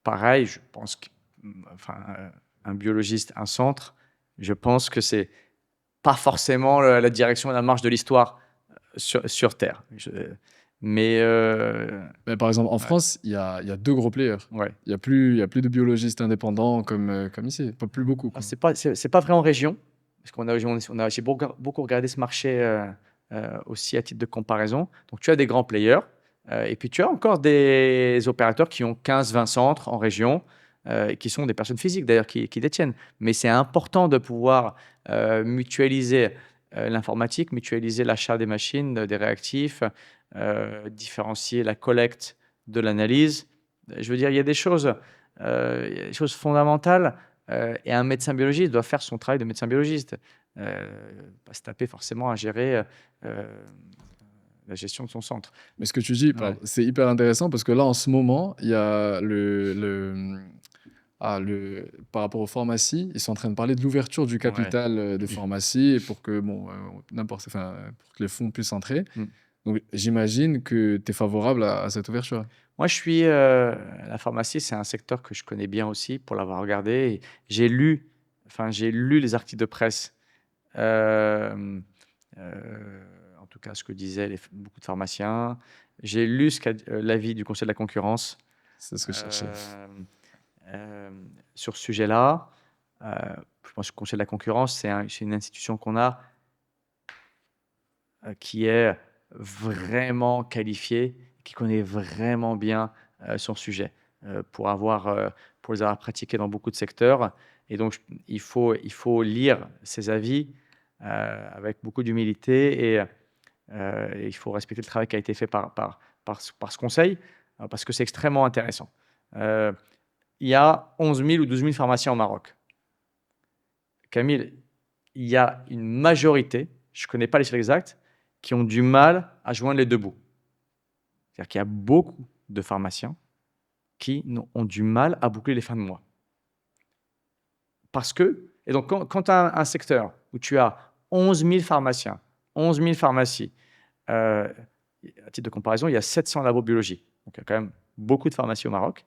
Speaker 1: pareil, je pense un biologiste, un centre, je pense que c'est pas forcément la direction et la marche de l'histoire sur Terre. Mais
Speaker 3: par exemple, en France, il y a 2 gros players.
Speaker 1: ouais.
Speaker 3: Il y a plus de biologistes indépendants comme ici. Pas plus beaucoup, quoi.
Speaker 1: C'est pas vrai en région, parce j'ai beaucoup regardé ce marché aussi à titre de comparaison. Donc tu as des grands players, et puis tu as encore des opérateurs qui ont 15-20 centres en région, qui sont des personnes physiques d'ailleurs qui détiennent. Mais c'est important de pouvoir mutualiser l'informatique, mutualiser l'achat des machines, des réactifs, différencier la collecte de l'analyse. Je veux dire, il y a des choses fondamentales, et un médecin biologiste doit faire son travail de médecin biologiste, pas se taper forcément à gérer la gestion de son centre.
Speaker 3: Mais ce que tu dis,
Speaker 1: Ouais.
Speaker 3: c'est hyper intéressant parce que là, en ce moment, il y a par rapport aux pharmacies, ils sont en train de parler de l'ouverture du capital de pharmacie pour que, pour que les fonds puissent entrer.
Speaker 1: Mm.
Speaker 3: Donc, j'imagine que tu es favorable à cette ouverture.
Speaker 1: Moi, la pharmacie, c'est un secteur que je connais bien aussi pour l'avoir regardé. Et j'ai lu les articles de presse, en tout cas ce que disaient beaucoup de pharmaciens. J'ai lu l'avis du Conseil de la concurrence.
Speaker 3: C'est ce que je cherchais.
Speaker 1: Sur ce sujet-là. Je pense que le Conseil de la concurrence, c'est une institution qu'on a qui est vraiment qualifiée, qui connaît vraiment bien son sujet, pour les avoir pratiqués dans beaucoup de secteurs. Et donc, il faut lire ces avis avec beaucoup d'humilité, et il faut respecter le travail qui a été fait par ce conseil, parce que c'est extrêmement intéressant. Il y a 11 000 ou 12 000 pharmaciens au Maroc. Camille, il y a une majorité, je ne connais pas les chiffres exacts, qui ont du mal à joindre les deux bouts. C'est-à-dire qu'il y a beaucoup de pharmaciens qui ont du mal à boucler les fins de mois. Et donc, quand tu as un secteur où tu as 11 000 pharmaciens, 11 000 pharmacies, à titre de comparaison, il y a 700 labos biologie. Donc, il y a quand même beaucoup de pharmacies au Maroc.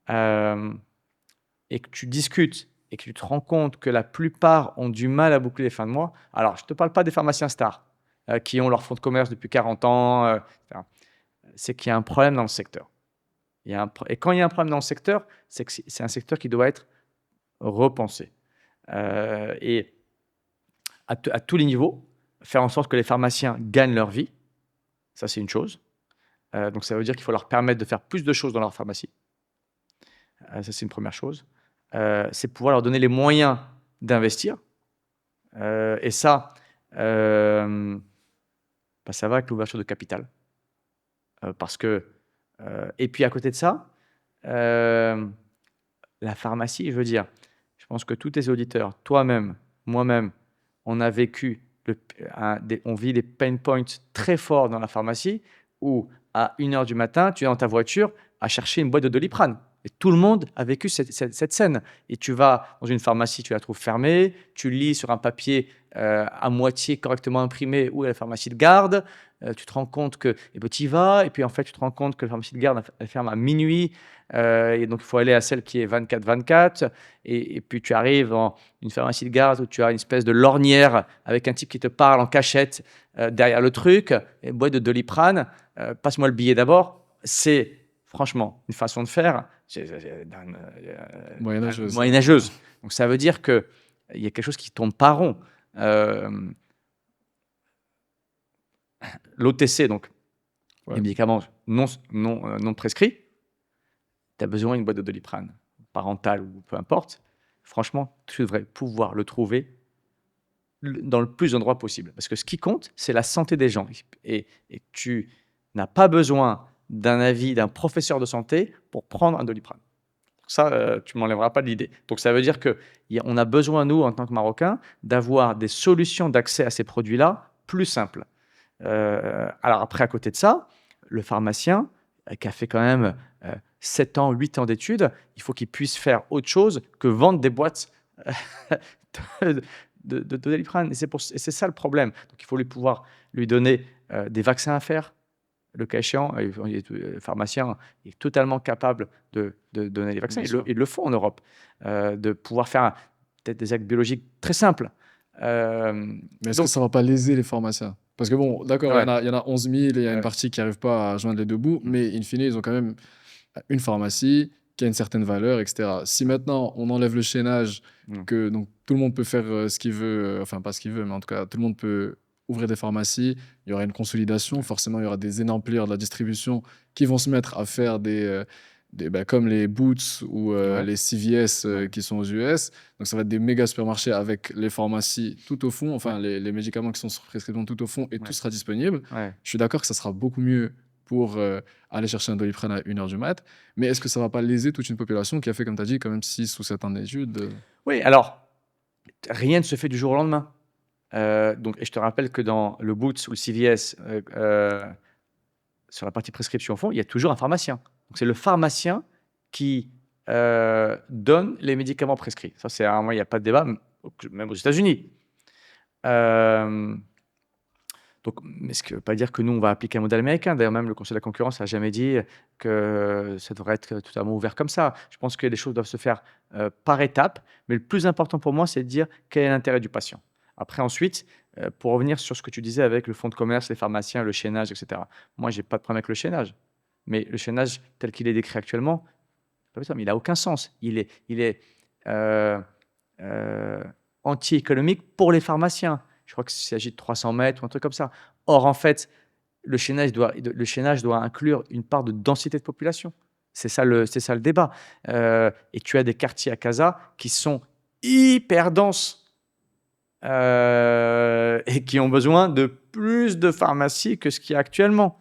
Speaker 1: Et que tu discutes et que tu te rends compte que la plupart ont du mal à boucler les fins de mois. Alors, je ne te parle pas des pharmaciens stars qui ont leur fonds de commerce depuis 40 ans. C'est qu'il y a un problème dans le secteur. Et quand il y a un problème dans le secteur, c'est que c'est un secteur qui doit être repensé. Et à tous les niveaux, faire en sorte que les pharmaciens gagnent leur vie, ça c'est une chose. Donc ça veut dire qu'il faut leur permettre de faire plus de choses dans leur pharmacie. Ça c'est une première chose. c'est pouvoir leur donner les moyens d'investir. Et ça, ça va avec l'ouverture de capital. Parce que, et puis à côté de ça, la pharmacie, je veux dire, je pense que tous tes auditeurs, toi-même, moi-même, on a vécu, on vit des pain points très forts dans la pharmacie où à 1h du matin, tu es dans ta voiture à chercher une boîte de Doliprane. Et tout le monde a vécu cette scène. Et tu vas dans une pharmacie, tu la trouves fermée, tu lis sur un papier à moitié correctement imprimé où est la pharmacie de garde, tu te rends compte que, et puis tu y vas, et puis en fait tu te rends compte que la pharmacie de garde elle ferme à minuit, et donc il faut aller à celle qui est 24-24, et puis tu arrives dans une pharmacie de garde où tu as une espèce de lorgnière avec un type qui te parle en cachette derrière le truc, une boîte de Doliprane, passe-moi le billet d'abord. C'est franchement une façon de faire
Speaker 3: Moyenâgeuse.
Speaker 1: moyenâgeuse. Donc ça veut dire qu'il y a quelque chose qui ne tourne pas rond. L'OTC, donc
Speaker 3: Ouais.
Speaker 1: les médicaments non prescrits, tu as besoin d'une boîte de Doliprane, parentale ou peu importe. Franchement, tu devrais pouvoir le trouver dans le plus d'endroits possible. Parce que ce qui compte, c'est la santé des gens. Et tu n'as pas besoin d'un avis d'un professeur de santé pour prendre un Doliprane. Ça, tu ne m'enlèveras pas de l'idée. Donc ça veut dire qu'on a besoin, nous, en tant que Marocains, d'avoir des solutions d'accès à ces produits-là plus simples. Alors après, à côté de ça, le pharmacien, qui a fait quand même 7 ans, 8 ans d'études, il faut qu'il puisse faire autre chose que vendre des boîtes de Doliprane. Et c'est ça le problème. Donc il faut pouvoir lui donner des vaccins à faire. Le cas échéant, le pharmacien est totalement capable de donner les vaccins. Ils le font en Europe. De pouvoir faire peut-être des actes biologiques très simples.
Speaker 3: Mais est-ce que ça ne va pas léser les pharmaciens? Parce que bon, d'accord,
Speaker 1: Ouais.
Speaker 3: il y en a 11 000 et il y a une partie qui n'arrive pas à joindre les deux bouts, mais in fine, ils ont quand même une pharmacie qui a une certaine valeur, etc. Si maintenant on enlève le chaînage, que donc, tout le monde peut faire ce qu'il veut, enfin pas ce qu'il veut, mais en tout cas tout le monde peut ouvrir des pharmacies, il y aura une consolidation, forcément il y aura des énormes players de la distribution qui vont se mettre à faire comme les Boots ou les CVS qui sont aux US. Donc ça va être des méga supermarchés avec les pharmacies tout au fond, enfin les médicaments qui sont sur prescription tout au fond, et tout sera disponible. Je suis d'accord que ça sera beaucoup mieux pour aller chercher un Doliprane à 1h du mat. Mais est-ce que ça ne va pas léser toute une population qui a fait, comme tu as dit, quand même 6 ou 7 ans d'études
Speaker 1: Oui, alors, rien ne se fait du jour au lendemain. Et je te rappelle que dans le Boots ou le CVS, sur la partie prescription au fond, il y a toujours un pharmacien. Donc c'est le pharmacien qui donne les médicaments prescrits. Ça, c'est il n'y a pas de débat, même aux États-Unis. Mais ce qui ne veut pas dire que nous, on va appliquer un modèle américain. D'ailleurs, même le Conseil de la concurrence n'a jamais dit que ça devrait être totalement ouvert comme ça. Je pense que les choses doivent se faire par étapes. Mais le plus important pour moi, c'est de dire quel est l'intérêt du patient. Après, ensuite, pour revenir sur ce que tu disais avec le fonds de commerce, les pharmaciens, le chaînage, etc. Moi, je n'ai pas de problème avec le chaînage. Mais le chaînage tel qu'il est décrit actuellement, mais il n'a aucun sens. Il est anti-économique pour les pharmaciens. Je crois qu'il s'agit de 300 mètres ou un truc comme ça. Or, en fait, le chaînage doit inclure une part de densité de population. C'est ça le débat. Et tu as des quartiers à Casa qui sont hyper denses et qui ont besoin de plus de pharmacies que ce qu'il y a actuellement.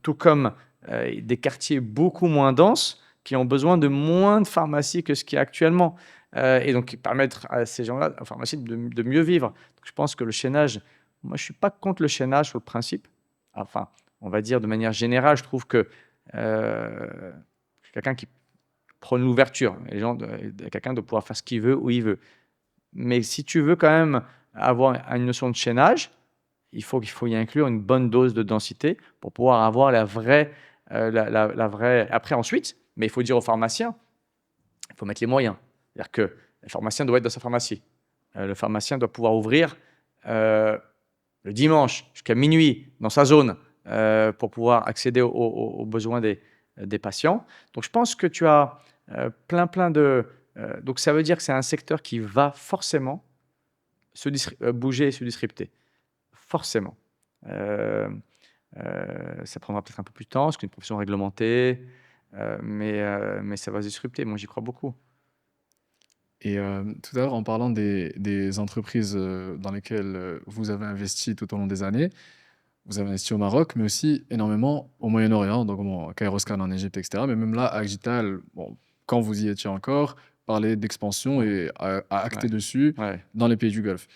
Speaker 1: Tout comme des quartiers beaucoup moins denses qui ont besoin de moins de pharmacies que ce qu'il y a actuellement. Et donc permettre à ces gens-là, aux pharmacies, de mieux vivre. Donc, je pense que le chaînage, moi je ne suis pas contre le chaînage sur le principe. Enfin, on va dire de manière générale, je trouve que quelqu'un qui prône l'ouverture, quelqu'un doit pouvoir faire ce qu'il veut, où il veut. Mais si tu veux quand même avoir une notion de chaînage, il faut y inclure une bonne dose de densité pour pouvoir avoir la vraie... Après, ensuite, mais il faut dire aux pharmaciens, il faut mettre les moyens. C'est-à-dire que le pharmacien doit être dans sa pharmacie. Le pharmacien doit pouvoir ouvrir le dimanche jusqu'à minuit dans sa zone pour pouvoir accéder aux besoins des patients. Donc, je pense que tu as plein de... donc, ça veut dire que c'est un secteur qui va forcément bouger et se disrupter. Forcément. Ça prendra peut-être un peu plus de temps, parce qu'une profession réglementée, mais ça va se disrupter. Moi, j'y crois beaucoup.
Speaker 3: Et tout à l'heure, en parlant des entreprises dans lesquelles vous avez investi tout au long des années, vous avez investi au Maroc, mais aussi énormément au Moyen-Orient, donc bon, Kairos-Khan en Égypte, etc. Mais même là, Agital, bon, quand vous y étiez encore, parlait d'expansion
Speaker 1: Ouais,
Speaker 3: et a acté
Speaker 1: ouais,
Speaker 3: dessus
Speaker 1: ouais,
Speaker 3: dans les pays du Golfe.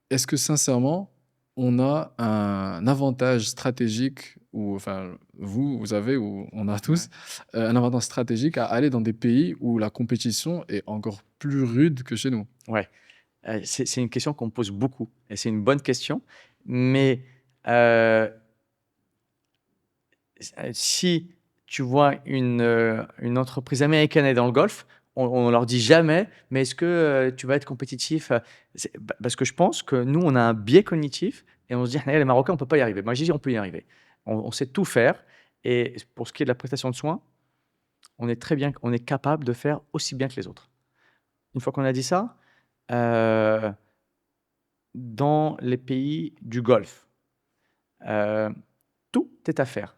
Speaker 3: Est-ce que sincèrement, on a un avantage stratégique, ou enfin, vous avez, ou on a
Speaker 1: ouais,
Speaker 3: tous, un avantage stratégique à aller dans des pays où la compétition est encore plus rude que chez nous?
Speaker 1: ouais. C'est une question qu'on me pose beaucoup et c'est une bonne question. Mais euh, si tu vois une entreprise américaine est dans le Golfe, on leur dit jamais, mais est-ce que tu vas être compétitif? Parce que je pense que nous, on a un biais cognitif et on se dit, ah, les Marocains, on peut pas y arriver. Moi, je dis, on peut y arriver. On sait tout faire. Et pour ce qui est de la prestation de soins, on est très bien, on est capable de faire aussi bien que les autres. Une fois qu'on a dit ça, euh, dans les pays du Golfe, euh, tout est à faire.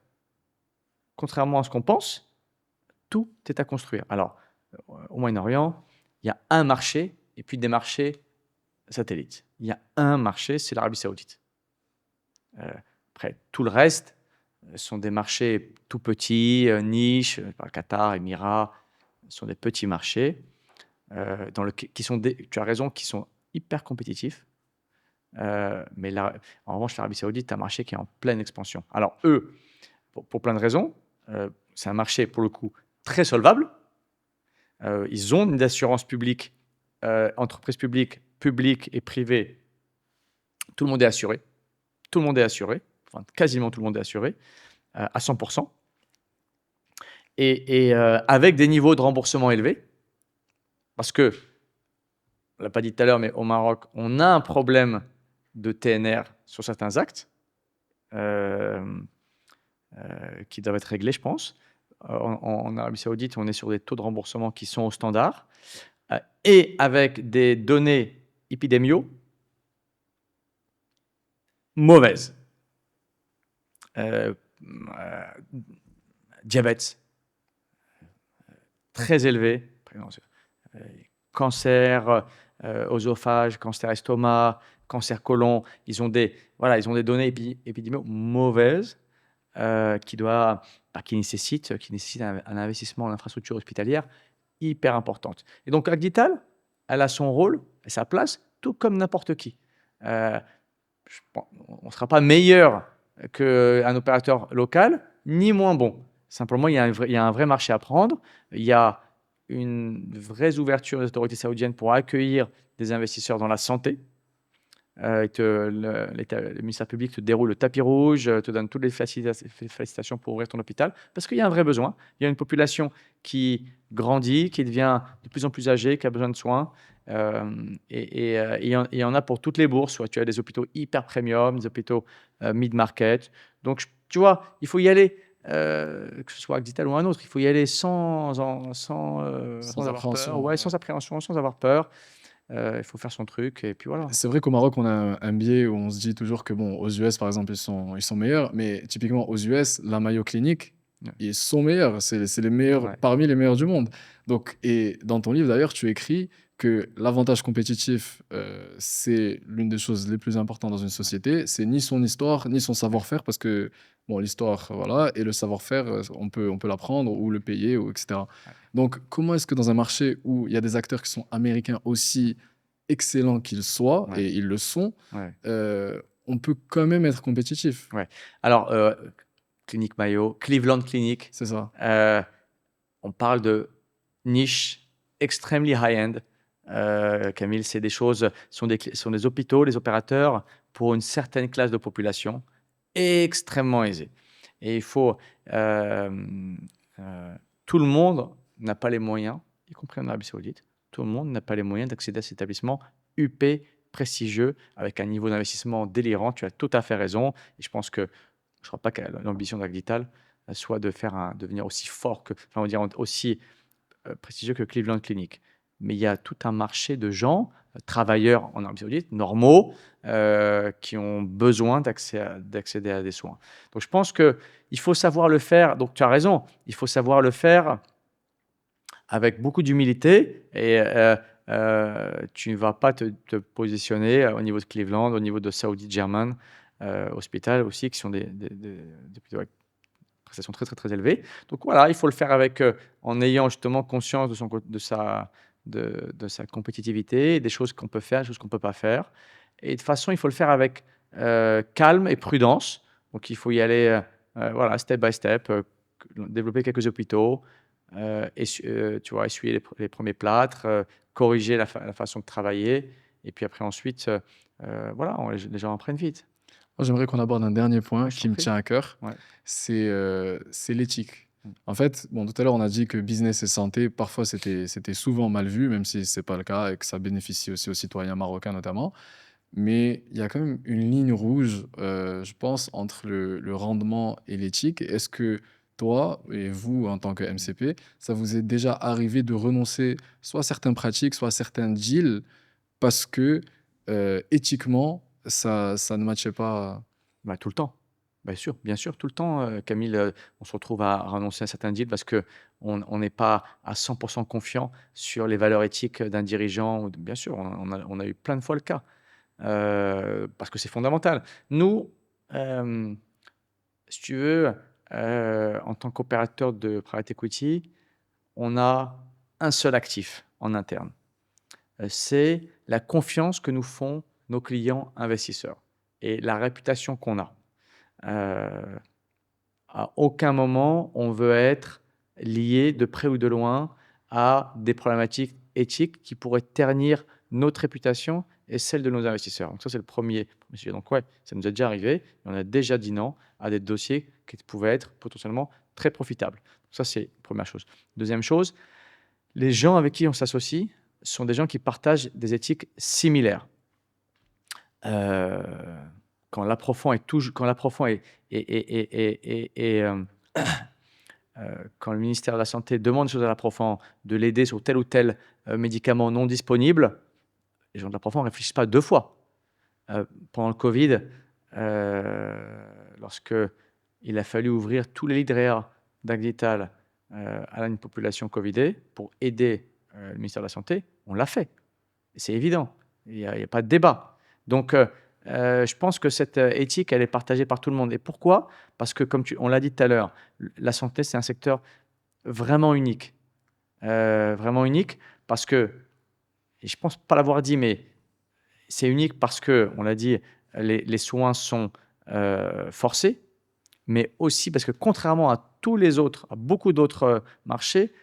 Speaker 1: Contrairement à ce qu'on pense, tout est à construire. Alors, au Moyen-Orient, il y a un marché et puis des marchés satellites. Il y a un marché, c'est l'Arabie Saoudite. Euh, Après, tout le reste sont des marchés tout petits, niches, par Qatar, Émirats, sont des petits marchés qui sont, tu as raison, qui sont hyper compétitifs. Mais là, en revanche, l'Arabie Saoudite est un marché qui est en pleine expansion. Alors, eux, pour plein de raisons, c'est un marché, pour le coup, très solvable. Ils ont une assurance publique, entreprise publique, publique et privée. Tout le monde est assuré. Tout le monde est assuré. Enfin, quasiment tout le monde est assuré à 100%. Et avec des niveaux de remboursement élevés. Parce que, on l'a pas dit tout à l'heure, mais au Maroc, on a un problème de TNR sur certains actes qui doivent être réglés, je pense. En Arabie Saoudite, on est sur des taux de remboursement qui sont au standard et avec des données épidémiaux mauvaises. Euh, euh, Diabète très élevé, euh, cancer oesophage, cancer estomac, cancer côlon. Ils ont des données épidémiaux mauvaises qui nécessitent un investissement en infrastructure hospitalière hyper importante. Et donc Agdital, elle a son rôle et sa place, tout comme n'importe qui. Euh, on ne sera pas meilleur qu'un opérateur local, ni moins bon. Simplement, il y a un vrai marché à prendre. Il y a une vraie ouverture des autorités saoudiennes pour accueillir des investisseurs dans la santé. Le ministère public te déroule le tapis rouge, te donne toutes les félicitations pour ouvrir ton hôpital, parce qu'il y a un vrai besoin. Il y a une population qui grandit, qui devient de plus en plus âgée, qui a besoin de soins. Il y en a pour toutes les bourses. Soit tu as des hôpitaux hyper premium, des hôpitaux mid-market. Donc, tu vois, il faut y aller, que ce soit Acdital ou un autre, il faut y aller sans
Speaker 3: Sans
Speaker 1: avoir peur,
Speaker 3: appréhension.
Speaker 1: ouais, sans appréhension, sans avoir peur. Il faut faire son truc et puis voilà.
Speaker 3: C'est vrai qu'au Maroc, on a un biais où on se dit toujours que, bon, aux US, par exemple, ils sont meilleurs, mais typiquement aux US, la Mayo Clinic,
Speaker 1: Ouais.
Speaker 3: ils sont meilleurs. C'est les meilleurs,
Speaker 1: Ouais.
Speaker 3: parmi les meilleurs du monde. Donc, et dans ton livre, d'ailleurs, tu écris que l'avantage compétitif, c'est l'une des choses les plus importantes dans une société. C'est ni son histoire, ni son savoir-faire, parce que, bon, l'histoire, voilà, et le savoir-faire, on peut l'apprendre ou le payer, ou etc.
Speaker 1: Ouais.
Speaker 3: Donc, comment est-ce que dans un marché où il y a des acteurs qui sont américains aussi excellents qu'ils soient,
Speaker 1: Ouais.
Speaker 3: et ils le sont,
Speaker 1: Ouais.
Speaker 3: on peut quand même être compétitif.
Speaker 1: Ouais. Alors, Clinique Mayo, Cleveland Clinic,
Speaker 3: C'est ça.
Speaker 1: on parle de niche extremely high-end. Camille, c'est des choses, sont des hôpitaux, les opérateurs, pour une certaine classe de population extrêmement aisée. Et il faut. Tout le monde n'a pas les moyens, y compris en Arabie Saoudite, tout le monde n'a pas les moyens d'accéder à cet établissement UP prestigieux avec un niveau d'investissement délirant. Tu as tout à fait raison. Et je pense que je ne crois pas que l'ambition d'Agdital soit de devenir aussi fort on va dire aussi prestigieux que Cleveland Clinic. Mais il y a tout un marché de gens, travailleurs en Arabie Saoudite, normaux, qui ont besoin d'accéder à des soins. Donc je pense qu'il faut savoir le faire. Donc tu as raison, il faut savoir le faire avec beaucoup d'humilité et tu ne vas pas te positionner au niveau de Cleveland, au niveau de Saudi German Hospital aussi, qui sont plutôt avec prestations très, très, très élevées. Donc voilà, il faut le faire en ayant justement conscience de sa compétitivité, des choses qu'on peut faire, des choses qu'on ne peut pas faire. Et de toute façon, il faut le faire avec calme et prudence. Donc il faut y aller voilà, step by step, développer quelques hôpitaux, tu vois, essuyer les premiers plâtres, corriger la façon de travailler. Et puis après, ensuite, voilà, les gens apprennent vite.
Speaker 3: Moi, j'aimerais qu'on aborde un dernier point
Speaker 1: Ouais, je
Speaker 3: qui
Speaker 1: t'en
Speaker 3: me
Speaker 1: prie.
Speaker 3: tient à cœur,
Speaker 1: Ouais.
Speaker 3: c'est l'éthique.
Speaker 1: Mm.
Speaker 3: En fait, bon, tout à l'heure, on a dit que business et santé, parfois, c'était souvent mal vu, même si c'est pas le cas et que ça bénéficie aussi aux citoyens marocains notamment. Mais il y a quand même une ligne rouge, je pense, entre le rendement et l'éthique. Est-ce que toi et vous, en tant que MCP, ça vous est déjà arrivé de renoncer soit à certaines pratiques, soit à certains deals parce que éthiquement, ça ne matchait pas?
Speaker 1: Bah, tout le temps. Bien sûr, tout le temps, Camille, on se retrouve à renoncer à certains deals parce qu'on on n'est pas à 100 confiant sur les valeurs éthiques d'un dirigeant. Bien sûr, on a eu plein de fois le cas, parce que c'est fondamental. Nous, si tu veux, en tant qu'opérateur de private equity, on a un seul actif en interne. C'est la confiance que nous font nos clients investisseurs et la réputation qu'on a. Euh, à aucun moment, on veut être lié de près ou de loin à des problématiques éthiques qui pourraient ternir notre réputation et celle de nos investisseurs. Donc ça, c'est le premier sujet. Donc ouais, ça nous est déjà arrivé et on a déjà dit non à des dossiers qui pouvaient être potentiellement très profitables. Ça, c'est la première chose. Deuxième chose, les gens avec qui on s'associe sont des gens qui partagent des éthiques similaires. Euh, quand l'approfond quand le ministère de la Santé demande des choses à l'approfond, de l'aider sur tel ou tel médicament non disponible, les gens de l'approfond ne réfléchissent pas deux fois. Pendant le Covid, lorsque il a fallu ouvrir tous les lits de réa d'Agdital à une population covidée pour aider le ministère de la Santé, on l'a fait. C'est évident, il n'y a pas de débat. Donc, je pense que cette éthique, elle est partagée par tout le monde. Et pourquoi? Parce que, comme on l'a dit tout à l'heure, la santé, c'est un secteur vraiment unique. Vraiment unique parce que, et je pense pas l'avoir dit, mais c'est unique parce que, on l'a dit, les soins sont forcés, mais aussi parce que contrairement à tous les autres, à beaucoup d'autres marchés,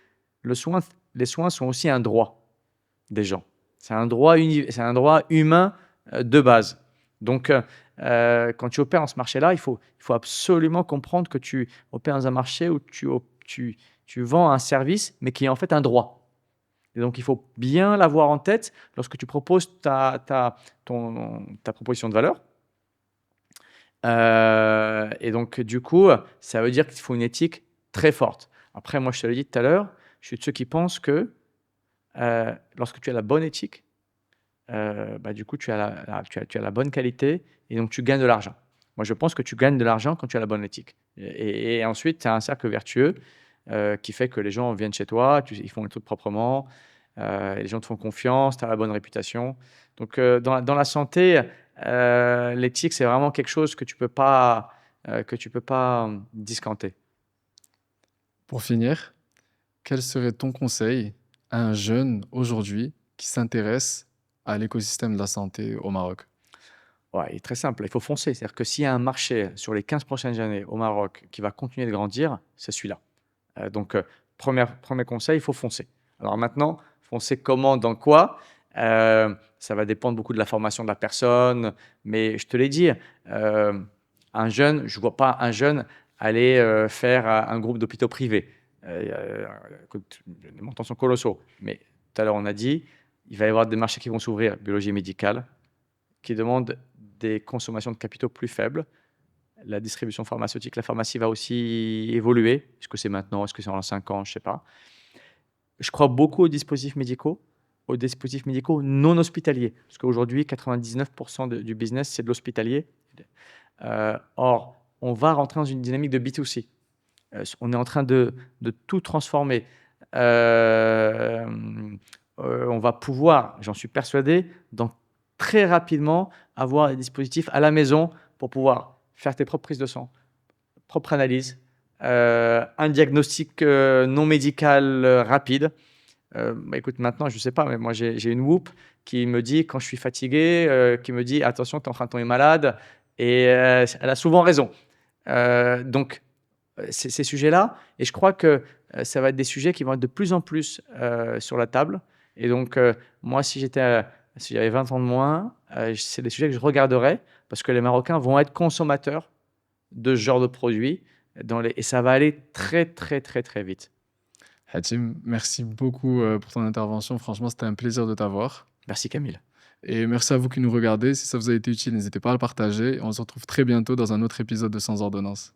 Speaker 1: les soins sont aussi un droit des gens. C'est un droit humain de base. Donc, quand tu opères dans ce marché-là, il faut absolument comprendre que tu opères dans un marché où tu vends un service, mais qui est en fait un droit. Et donc, il faut bien l'avoir en tête lorsque tu proposes ta proposition de valeur. Et donc, du coup, ça veut dire qu'il faut une éthique très forte. Après, moi, je te l'ai dit tout à l'heure, je suis de ceux qui pensent que lorsque tu as la bonne éthique, du coup, tu as la bonne qualité et donc tu gagnes de l'argent. Moi, je pense que tu gagnes de l'argent quand tu as la bonne éthique. Et ensuite, tu as un cercle vertueux qui fait que les gens viennent chez toi, ils font les trucs proprement, les gens te font confiance, tu as la bonne réputation. Donc, dans la santé, l'éthique, c'est vraiment quelque chose que tu peux pas, discounter.
Speaker 3: Pour finir, quel serait ton conseil à un jeune aujourd'hui qui s'intéresse à l'écosystème de la santé au Maroc?
Speaker 1: Ouais, il est très simple, il faut foncer. C'est-à-dire que s'il y a un marché sur les 15 prochaines années au Maroc qui va continuer de grandir, c'est celui-là. Donc, premier conseil, il faut foncer. Alors maintenant, foncer comment, dans quoi? Ça va dépendre beaucoup de la formation de la personne, mais je te l'ai dit, un jeune, je ne vois pas un jeune aller faire un groupe d'hôpitaux privés. Écoute, les montants sont colossaux, mais tout à l'heure on a dit, il va y avoir des marchés qui vont s'ouvrir, biologie médicale, qui demandent des consommations de capitaux plus faibles. La distribution pharmaceutique, la pharmacie va aussi évoluer. Est-ce que c'est maintenant? Est-ce que c'est dans 5 ans? Je ne sais pas. Je crois beaucoup aux dispositifs médicaux non hospitaliers. Parce qu'aujourd'hui, 99% du business, c'est de l'hospitalier. Or, on va rentrer dans une dynamique de B2C. On est en train de tout transformer. on va pouvoir, j'en suis persuadé, très rapidement avoir des dispositifs à la maison pour pouvoir faire tes propres prises de sang, propre analyse, un diagnostic non médical rapide. Écoute, maintenant, je ne sais pas, mais moi, j'ai une Whoop qui me dit quand je suis fatigué, qui me dit attention, tu es en train de tomber malade. Et elle a souvent raison. Donc, ces sujets-là, et je crois que ça va être des sujets qui vont être de plus en plus sur la table. Et donc, moi, si j'avais 20 ans de moins, c'est des sujets que je regarderais parce que les Marocains vont être consommateurs de ce genre de produits et ça va aller très, très, très, très vite.
Speaker 3: Hatim, merci beaucoup pour ton intervention. Franchement, c'était un plaisir de t'avoir.
Speaker 1: Merci Camille.
Speaker 3: Et merci à vous qui nous regardez. Si ça vous a été utile, n'hésitez pas à le partager. On se retrouve très bientôt dans un autre épisode de Sans Ordonnance.